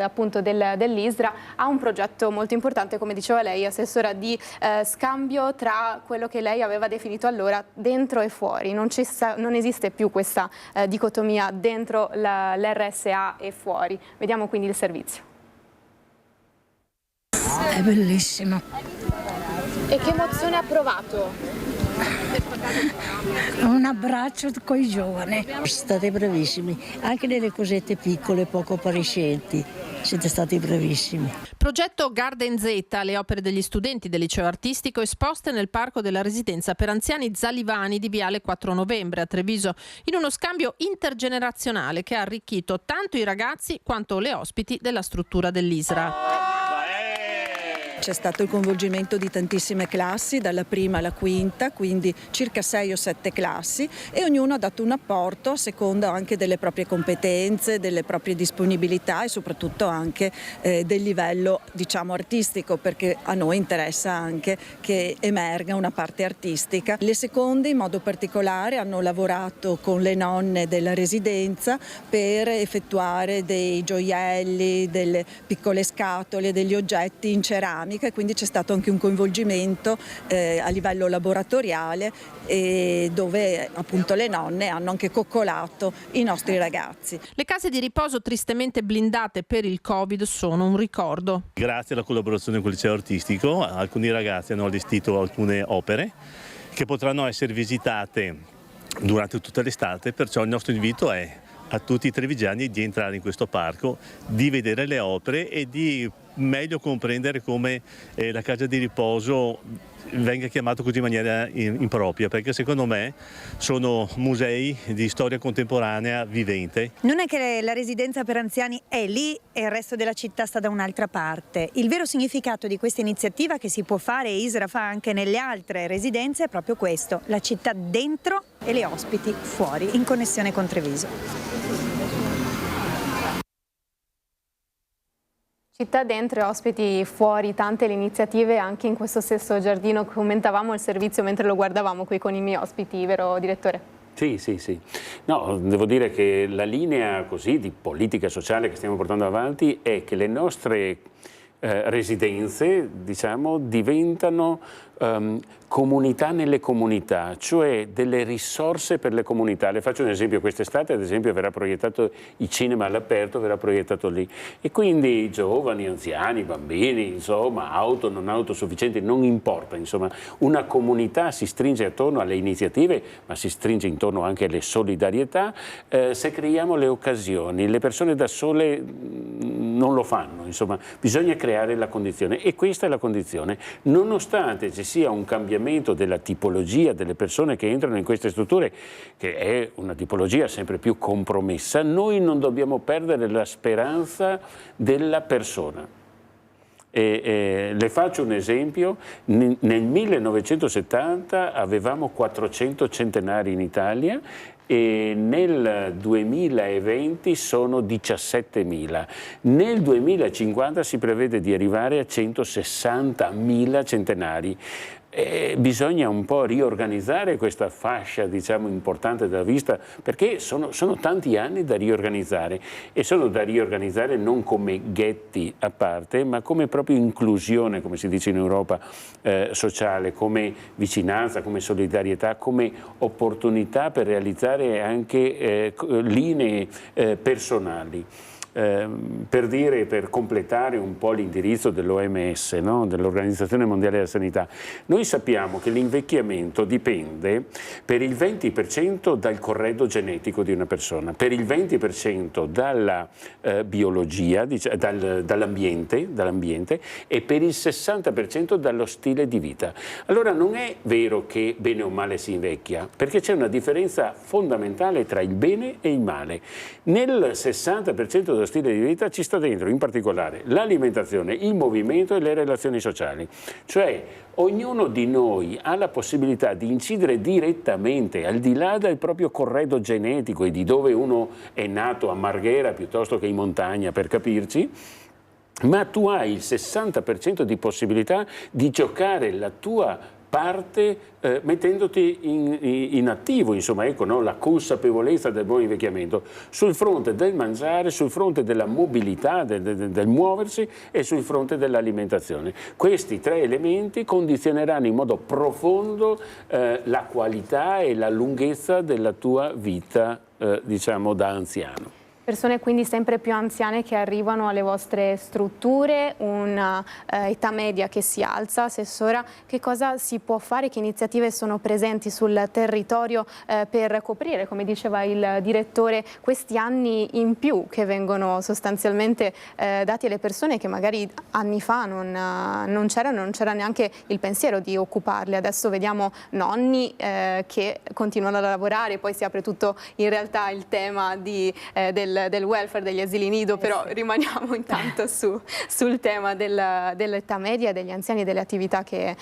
appunto dell'ISRA, a un progetto molto importante, come diceva lei, assessora, di scambio tra quello che lei aveva definito allora dentro e fuori. Non esiste più questa dicotomia dentro l'RSA e fuori. Vediamo quindi il servizio. È bellissimo. E che emozione ha provato? Un abbraccio con i giovani. State bravissimi, anche nelle cosette piccole, poco appariscenti. Siete stati bravissimi. Progetto Garden Z, le opere degli studenti del liceo artistico esposte nel parco della residenza per anziani Zalivani di Viale 4 Novembre a Treviso, in uno scambio intergenerazionale che ha arricchito tanto i ragazzi quanto le ospiti della struttura dell'ISRA. C'è stato il coinvolgimento di tantissime classi, dalla prima alla quinta, quindi circa 6 o 7 classi, e ognuno ha dato un apporto a seconda anche delle proprie competenze, delle proprie disponibilità e soprattutto anche del livello, diciamo, artistico, perché a noi interessa anche che emerga una parte artistica. Le seconde in modo particolare hanno lavorato con le nonne della residenza per effettuare dei gioielli, delle piccole scatole, degli oggetti in ceramica, e quindi c'è stato anche un coinvolgimento a livello laboratoriale dove appunto le nonne hanno anche coccolato i nostri ragazzi. Le case di riposo tristemente blindate per il Covid sono un ricordo. Grazie alla collaborazione con il liceo artistico, alcuni ragazzi hanno allestito alcune opere che potranno essere visitate durante tutta l'estate, perciò il nostro invito è a tutti i trevigiani di entrare in questo parco, di vedere le opere e di meglio comprendere come la casa di riposo venga chiamato così in maniera impropria, perché secondo me sono musei di storia contemporanea vivente. Non è che la residenza per anziani è lì e il resto della città sta da un'altra parte. Il vero significato di questa iniziativa che si può fare e ISRA fa anche nelle altre residenze è proprio questo: la città dentro e le ospiti fuori, in connessione con Treviso. Città dentro e ospiti fuori, tante le iniziative anche in questo stesso giardino. Commentavamo il servizio mentre lo guardavamo qui con i miei ospiti, vero direttore? Sì. No, devo dire che la linea così di politica sociale che stiamo portando avanti è che le nostre residenze, diciamo, diventano comunità nelle comunità, cioè delle risorse per le comunità. Le faccio un esempio: quest'estate ad esempio verrà proiettato il cinema all'aperto, verrà proiettato lì, e quindi giovani, anziani, bambini, insomma, auto, non autosufficienti, non importa, insomma, una comunità si stringe attorno alle iniziative, ma si stringe intorno anche alle solidarietà se creiamo le occasioni. Le persone da sole non lo fanno, insomma, bisogna creare la condizione, e questa è la condizione, nonostante ci sia un cambiamento della tipologia delle persone che entrano in queste strutture, che è una tipologia sempre più compromessa. Noi non dobbiamo perdere la speranza della persona. Le faccio un esempio: nel 1970 avevamo 400 centenari in Italia e nel 2020 sono 17.000. Nel 2050 si prevede di arrivare a 160.000 centenari. Bisogna un po' riorganizzare questa fascia, diciamo, importante della vita, perché sono tanti anni da riorganizzare, e sono da riorganizzare non come ghetti a parte, ma come proprio inclusione, come si dice in Europa, sociale, come vicinanza, come solidarietà, come opportunità per realizzare anche linee personali. Per completare un po' l'indirizzo dell'OMS, no? Dell'Organizzazione Mondiale della Sanità, noi sappiamo che l'invecchiamento dipende per il 20% dal corredo genetico di una persona, per il 20% dalla biologia, dall'ambiente, e per il 60% dallo stile di vita. Allora non è vero che bene o male si invecchia, perché c'è una differenza fondamentale tra il bene e il male. Nel 60% dello stile di vita ci sta dentro in particolare l'alimentazione, il movimento e le relazioni sociali. Cioè ognuno di noi ha la possibilità di incidere direttamente, al di là del proprio corredo genetico e di dove uno è nato, a Marghera piuttosto che in montagna, per capirci, ma tu hai il 60% di possibilità di giocare la tua parte mettendoti in attivo, insomma, ecco, no? La consapevolezza del buon invecchiamento sul fronte del mangiare, sul fronte della mobilità, del muoversi, e sul fronte dell'alimentazione. Questi tre elementi condizioneranno in modo profondo la qualità e la lunghezza della tua vita, diciamo, da anziano. Persone quindi sempre più anziane che arrivano alle vostre strutture, un'età media che si alza. Assessora, che cosa si può fare, che iniziative sono presenti sul territorio per coprire, come diceva il direttore, questi anni in più che vengono sostanzialmente dati alle persone che magari anni fa non c'era neanche il pensiero di occuparle. Adesso vediamo nonni che continuano a lavorare, poi si apre tutto in realtà il tema del del welfare, degli asili nido, però rimaniamo intanto sul tema dell'età media, degli anziani e delle attività che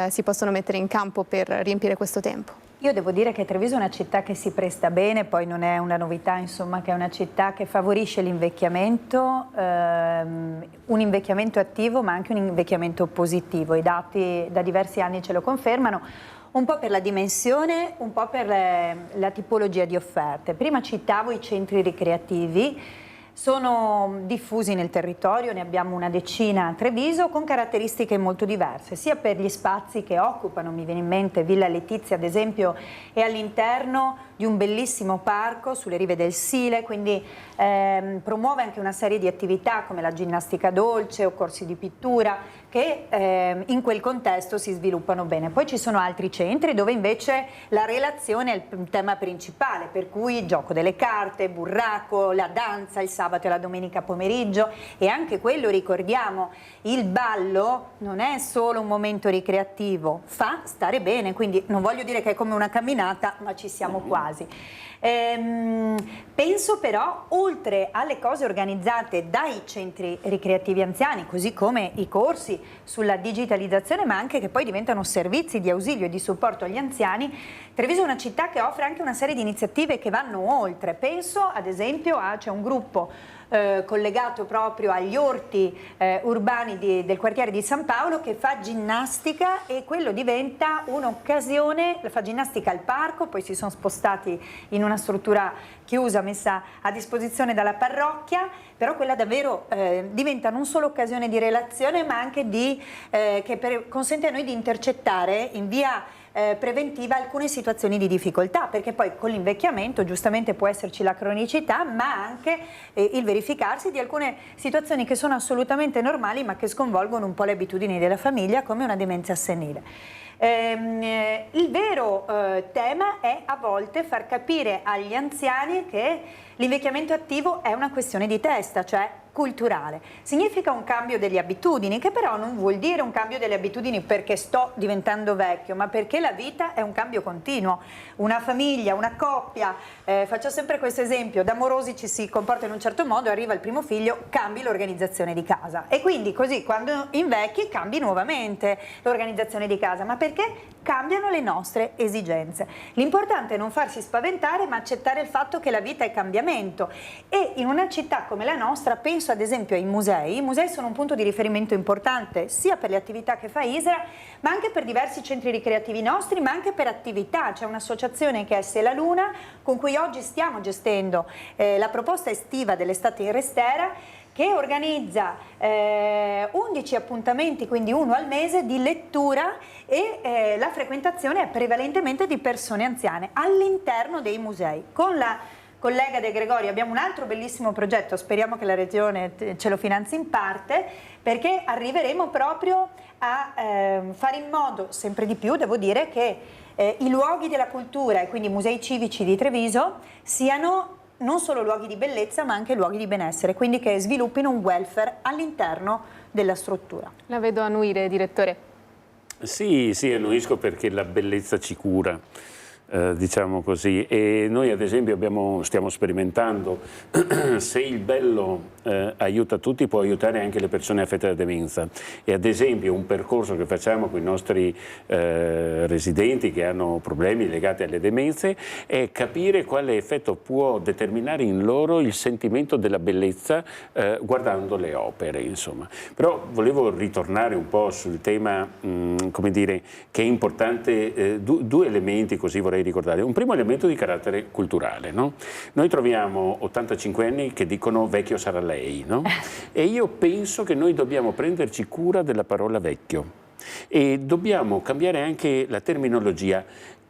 si possono mettere in campo per riempire questo tempo. Io devo dire che Treviso è una città che si presta bene, poi non è una novità, insomma, che è una città che favorisce l'invecchiamento, un invecchiamento attivo ma anche un invecchiamento positivo. I dati da diversi anni ce lo confermano, un po' per la dimensione, un po' per la tipologia di offerte. Prima citavo i centri ricreativi. Sono diffusi nel territorio, ne abbiamo una decina a Treviso, con caratteristiche molto diverse, sia per gli spazi che occupano. Mi viene in mente Villa Letizia, ad esempio, è all'interno di un bellissimo parco sulle rive del Sile, quindi promuove anche una serie di attività come la ginnastica dolce o corsi di pittura che in quel contesto si sviluppano bene. Poi ci sono altri centri dove invece la relazione è il tema principale, per cui il gioco delle carte, burraco, la danza, il sabato e la domenica pomeriggio, e anche quello, ricordiamo, il ballo non è solo un momento ricreativo, fa stare bene, quindi non voglio dire che è come una camminata, ma ci siamo quasi. Penso però, oltre alle cose organizzate dai centri ricreativi anziani, così come i corsi sulla digitalizzazione, ma anche che poi diventano servizi di ausilio e di supporto agli anziani, Treviso è una città che offre anche una serie di iniziative che vanno oltre. Penso ad esempio c'è un gruppo collegato proprio agli orti urbani del quartiere di San Paolo che fa ginnastica, e quello diventa un'occasione, fa ginnastica al parco, poi si sono spostati in una struttura chiusa messa a disposizione dalla parrocchia, però quella davvero diventa non solo occasione di relazione ma anche consente a noi di intercettare in via preventiva alcune situazioni di difficoltà, perché poi con l'invecchiamento giustamente può esserci la cronicità, ma anche il verificarsi di alcune situazioni che sono assolutamente normali ma che sconvolgono un po' le abitudini della famiglia, come una demenza senile. Il vero tema è a volte far capire agli anziani che l'invecchiamento attivo è una questione di testa, cioè culturale. Significa un cambio delle abitudini, che però non vuol dire un cambio delle abitudini perché sto diventando vecchio, ma perché la vita è un cambio continuo. Una famiglia, una coppia, faccio sempre questo esempio, da morosi ci si comporta in un certo modo, arriva il primo figlio, cambi l'organizzazione di casa, e quindi così quando invecchi cambi nuovamente l'organizzazione di casa, ma perché cambiano le nostre esigenze. L'importante è non farsi spaventare, ma accettare il fatto che la vita è cambiamento, e in una città come la nostra penso ad esempio ai musei. I musei sono un punto di riferimento importante sia per le attività che fa ISRA, ma anche per diversi centri ricreativi nostri, ma anche per attività. C'è un'associazione che è Se la Luna, con cui oggi stiamo gestendo la proposta estiva dell'estate in Restera, che organizza 11 appuntamenti, quindi uno al mese, di lettura, e la frequentazione è prevalentemente di persone anziane all'interno dei musei. Con la collega De Gregori abbiamo un altro bellissimo progetto, speriamo che la Regione ce lo finanzi in parte, perché arriveremo proprio a fare in modo, sempre di più devo dire, che i luoghi della cultura, e quindi i musei civici di Treviso, siano non solo luoghi di bellezza ma anche luoghi di benessere, quindi che sviluppino un welfare all'interno della struttura. La vedo annuire, direttore. Sì, annuisco perché la bellezza ci cura. Diciamo così, e noi ad esempio stiamo sperimentando se il bello aiuta tutti, può aiutare anche le persone affette da demenza, e ad esempio un percorso che facciamo con i nostri residenti che hanno problemi legati alle demenze è capire quale effetto può determinare in loro il sentimento della bellezza guardando le opere, insomma. Però volevo ritornare un po' sul tema, come dire, che è importante, due elementi così vorrei ricordare. Un primo elemento di carattere culturale, no? Noi troviamo 85 anni che dicono vecchio sarà lei, no? E io penso che noi dobbiamo prenderci cura della parola vecchio e dobbiamo cambiare anche la terminologia.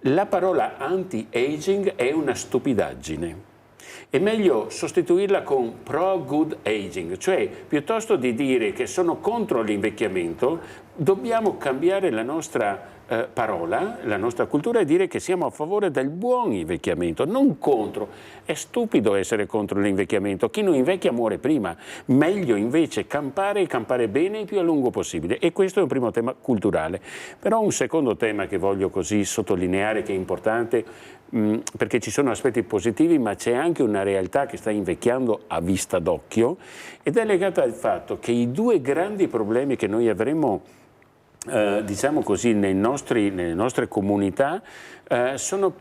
La parola anti-aging è una stupidaggine. È meglio sostituirla con pro-good aging, cioè piuttosto di dire che sono contro l'invecchiamento, dobbiamo cambiare la nostra parola, la nostra cultura e dire che siamo a favore del buon invecchiamento, non contro. È stupido essere contro l'invecchiamento. Chi non invecchia muore prima. Meglio invece campare e campare bene il più a lungo possibile. E questo è un primo tema culturale. Però un secondo tema che voglio così sottolineare, che è importante, perché ci sono aspetti positivi, ma c'è anche una realtà che sta invecchiando a vista d'occhio, ed è legata al fatto che i due grandi problemi che noi avremo diciamo così, nelle nostre comunità sono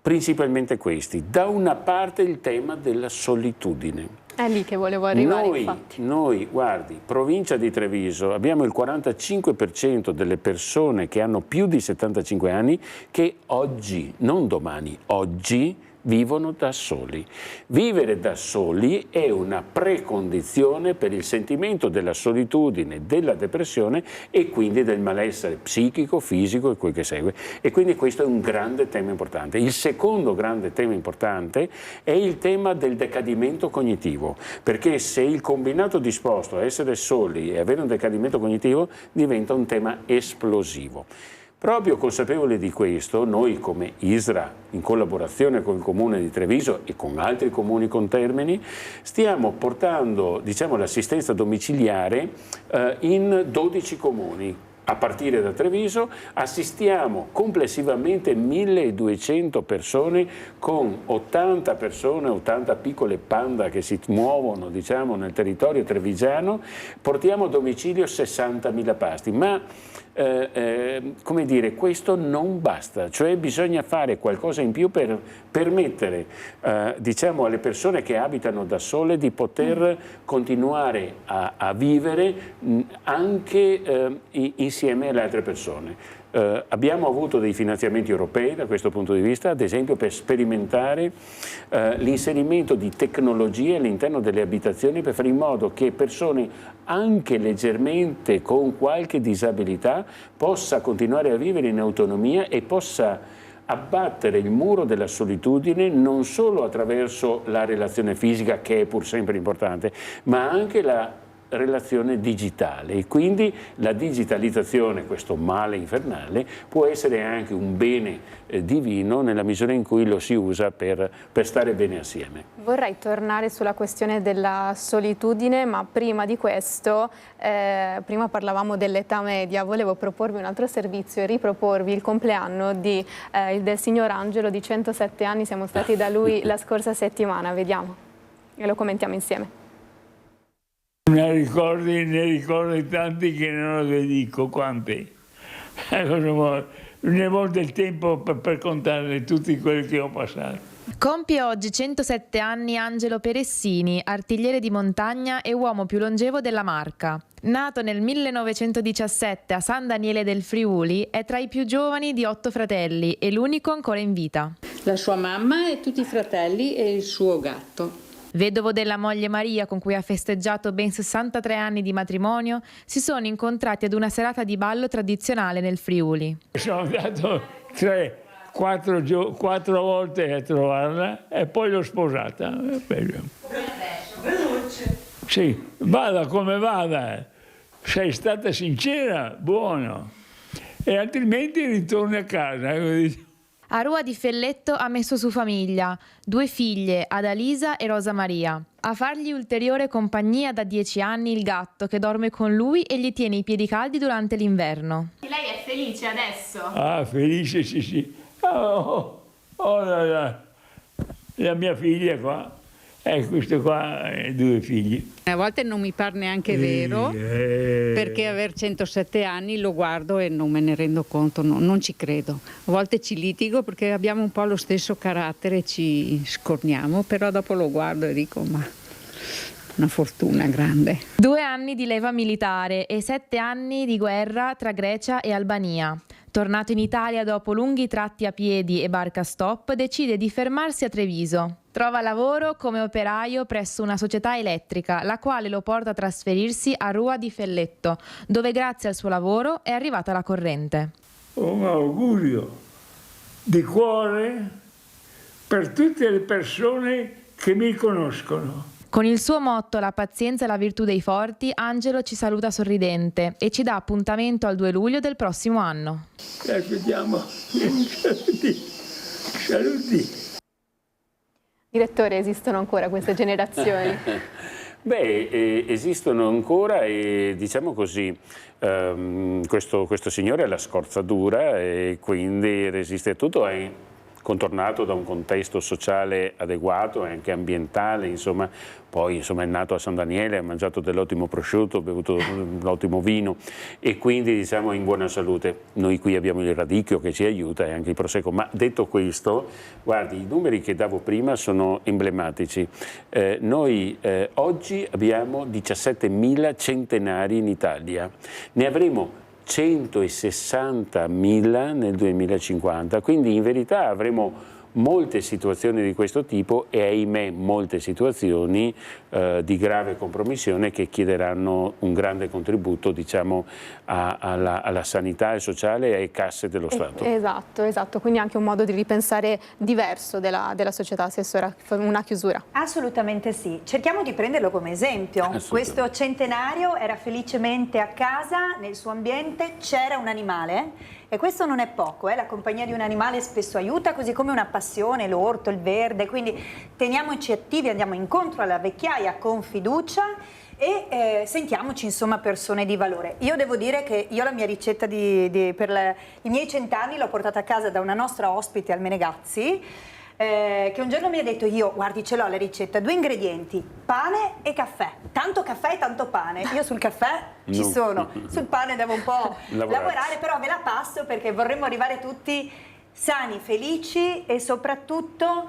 principalmente questi. Da una parte il tema della solitudine. È lì che volevo arrivare, Noi, guardi, provincia di Treviso, abbiamo il 45% delle persone che hanno più di 75 anni che oggi, non domani, oggi, vivono da soli. Vivere da soli è una precondizione per il sentimento della solitudine, della depressione e quindi del malessere psichico, fisico e quel che segue. E quindi questo è un grande tema importante. Il secondo grande tema importante è il tema del decadimento cognitivo, perché se il combinato disposto a essere soli e avere un decadimento cognitivo diventa un tema esplosivo. Proprio consapevoli di questo, noi come ISRA, in collaborazione con il Comune di Treviso e con altri comuni contermini, stiamo portando, diciamo, l'assistenza domiciliare in 12 comuni. A partire da Treviso assistiamo complessivamente 1200 persone con 80 persone, 80 piccole panda che si muovono, diciamo, nel territorio trevigiano. Portiamo a domicilio 60.000 pasti, ma come dire, questo non basta, cioè bisogna fare qualcosa in più per permettere diciamo alle persone che abitano da sole di poter continuare a vivere anche insieme alle altre persone. Abbiamo avuto dei finanziamenti europei da questo punto di vista, ad esempio per sperimentare l'inserimento di tecnologie all'interno delle abitazioni per fare in modo che persone anche leggermente con qualche disabilità possa continuare a vivere in autonomia e possa abbattere il muro della solitudine non solo attraverso la relazione fisica, che è pur sempre importante, ma anche la relazione digitale. E quindi la digitalizzazione, questo male infernale, può essere anche un bene divino nella misura in cui lo si usa per stare bene assieme. Vorrei tornare sulla questione della solitudine, ma prima di questo, prima parlavamo dell'età media, volevo proporvi un altro servizio e riproporvi il compleanno del signor Angelo di 107 anni, siamo stati da lui la scorsa settimana, vediamo e lo commentiamo insieme. Ne ricordi tanti che non lo dico quanti. Ne volte il tempo per contarne tutti quelli che ho passato. Compie oggi 107 anni Angelo Peressini, artigliere di montagna e uomo più longevo della Marca. Nato nel 1917 a San Daniele del Friuli, è tra i più giovani di 8 fratelli e l'unico ancora in vita. La sua mamma e tutti i fratelli e il suo gatto. Vedovo della moglie Maria, con cui ha festeggiato ben 63 anni di matrimonio, si sono incontrati ad una serata di ballo tradizionale nel Friuli. Sono andato 4 volte a trovarla e poi l'ho sposata. Veloce. Sì, vada come vada, sei stata sincera, buono, e altrimenti ritorni a casa. A Rua di Felletto ha messo su famiglia, 2 figlie, Adalisa e Rosa Maria. A fargli ulteriore compagnia da 10 anni il gatto che dorme con lui e gli tiene i piedi caldi durante l'inverno. Lei è felice adesso? Ah, felice, sì. La mia figlia qua. Questo qua è 2 figli. A volte non mi pare neanche vero, perché aver 107 anni lo guardo e non me ne rendo conto, non ci credo. A volte ci litigo perché abbiamo un po' lo stesso carattere, ci scorniamo, però dopo lo guardo e dico ma una fortuna grande. 2 anni di leva militare e 7 anni di guerra tra Grecia e Albania. Tornato in Italia dopo lunghi tratti a piedi e barca stop, decide di fermarsi a Treviso. Trova lavoro come operaio presso una società elettrica, la quale lo porta a trasferirsi a Rua di Felletto, dove grazie al suo lavoro è arrivata la corrente. Un augurio di cuore per tutte le persone che mi conoscono. Con il suo motto "La pazienza è la virtù dei forti", Angelo ci saluta sorridente e ci dà appuntamento al 2 luglio del prossimo anno. Aspettiamo. Saluti. Direttore, esistono ancora queste generazioni? Beh, esistono ancora e diciamo così, questo signore è la scorzatura e quindi resiste a tutto, è contornato da un contesto sociale adeguato e anche ambientale, insomma, poi insomma, è nato a San Daniele, ha mangiato dell'ottimo prosciutto, ha bevuto l'ottimo vino e quindi diciamo in buona salute. Noi qui abbiamo il radicchio che ci aiuta e anche il prosecco, ma detto questo, guardi, i numeri che davo prima sono emblematici. Noi oggi abbiamo 17.000 centenari in Italia, ne avremo 160.000 nel 2050, quindi in verità avremo molte situazioni di questo tipo e ahimè molte situazioni di grave compromissione che chiederanno un grande contributo diciamo alla sanità e sociale e alle casse dello Stato. Esatto, quindi anche un modo di ripensare diverso della società, Assessora, una chiusura. Assolutamente sì, cerchiamo di prenderlo come esempio. Questo centenario era felicemente a casa, nel suo ambiente c'era un animale. E questo non è poco, la compagnia di un animale spesso aiuta, così come una passione, l'orto, il verde, quindi teniamoci attivi, andiamo incontro alla vecchiaia con fiducia e sentiamoci insomma persone di valore. Io devo dire che io la mia ricetta per i miei 100 anni l'ho portata a casa da una nostra ospite al Menegazzi, che un giorno mi ha detto: io guardi ce l'ho la ricetta, 2 ingredienti, pane e caffè, tanto caffè e tanto pane. Io sul caffè ci sono, sul pane devo un po' lavorare, però ve la passo perché vorremmo arrivare tutti sani, felici e soprattutto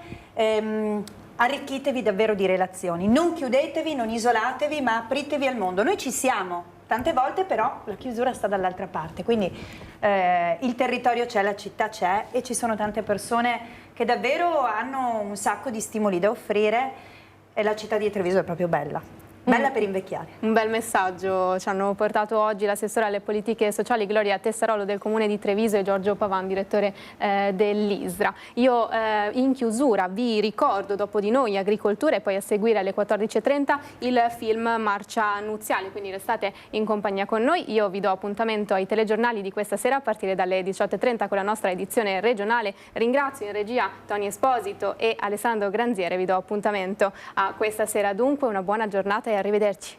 arricchitevi davvero di relazioni, non chiudetevi, non isolatevi, ma apritevi al mondo. Noi ci siamo tante volte, però la chiusura sta dall'altra parte, quindi il territorio c'è, la città c'è e ci sono tante persone che davvero hanno un sacco di stimoli da offrire e la città di Treviso è proprio bella. Bella per invecchiare. Un bel messaggio ci hanno portato oggi l'assessore alle politiche sociali Gloria Tessarolo del Comune di Treviso e Giorgio Pavan, direttore dell'ISRA. Io in chiusura vi ricordo Dopo di noi agricoltura e poi a seguire alle 14:30 il film Marcia Nuziale, quindi restate in compagnia con noi. Io vi do appuntamento ai telegiornali di questa sera a partire dalle 18:30 con la nostra edizione regionale. Ringrazio in regia Tony Esposito e Alessandro Granziere, vi do appuntamento a questa sera. Dunque una buona giornata e arrivederci.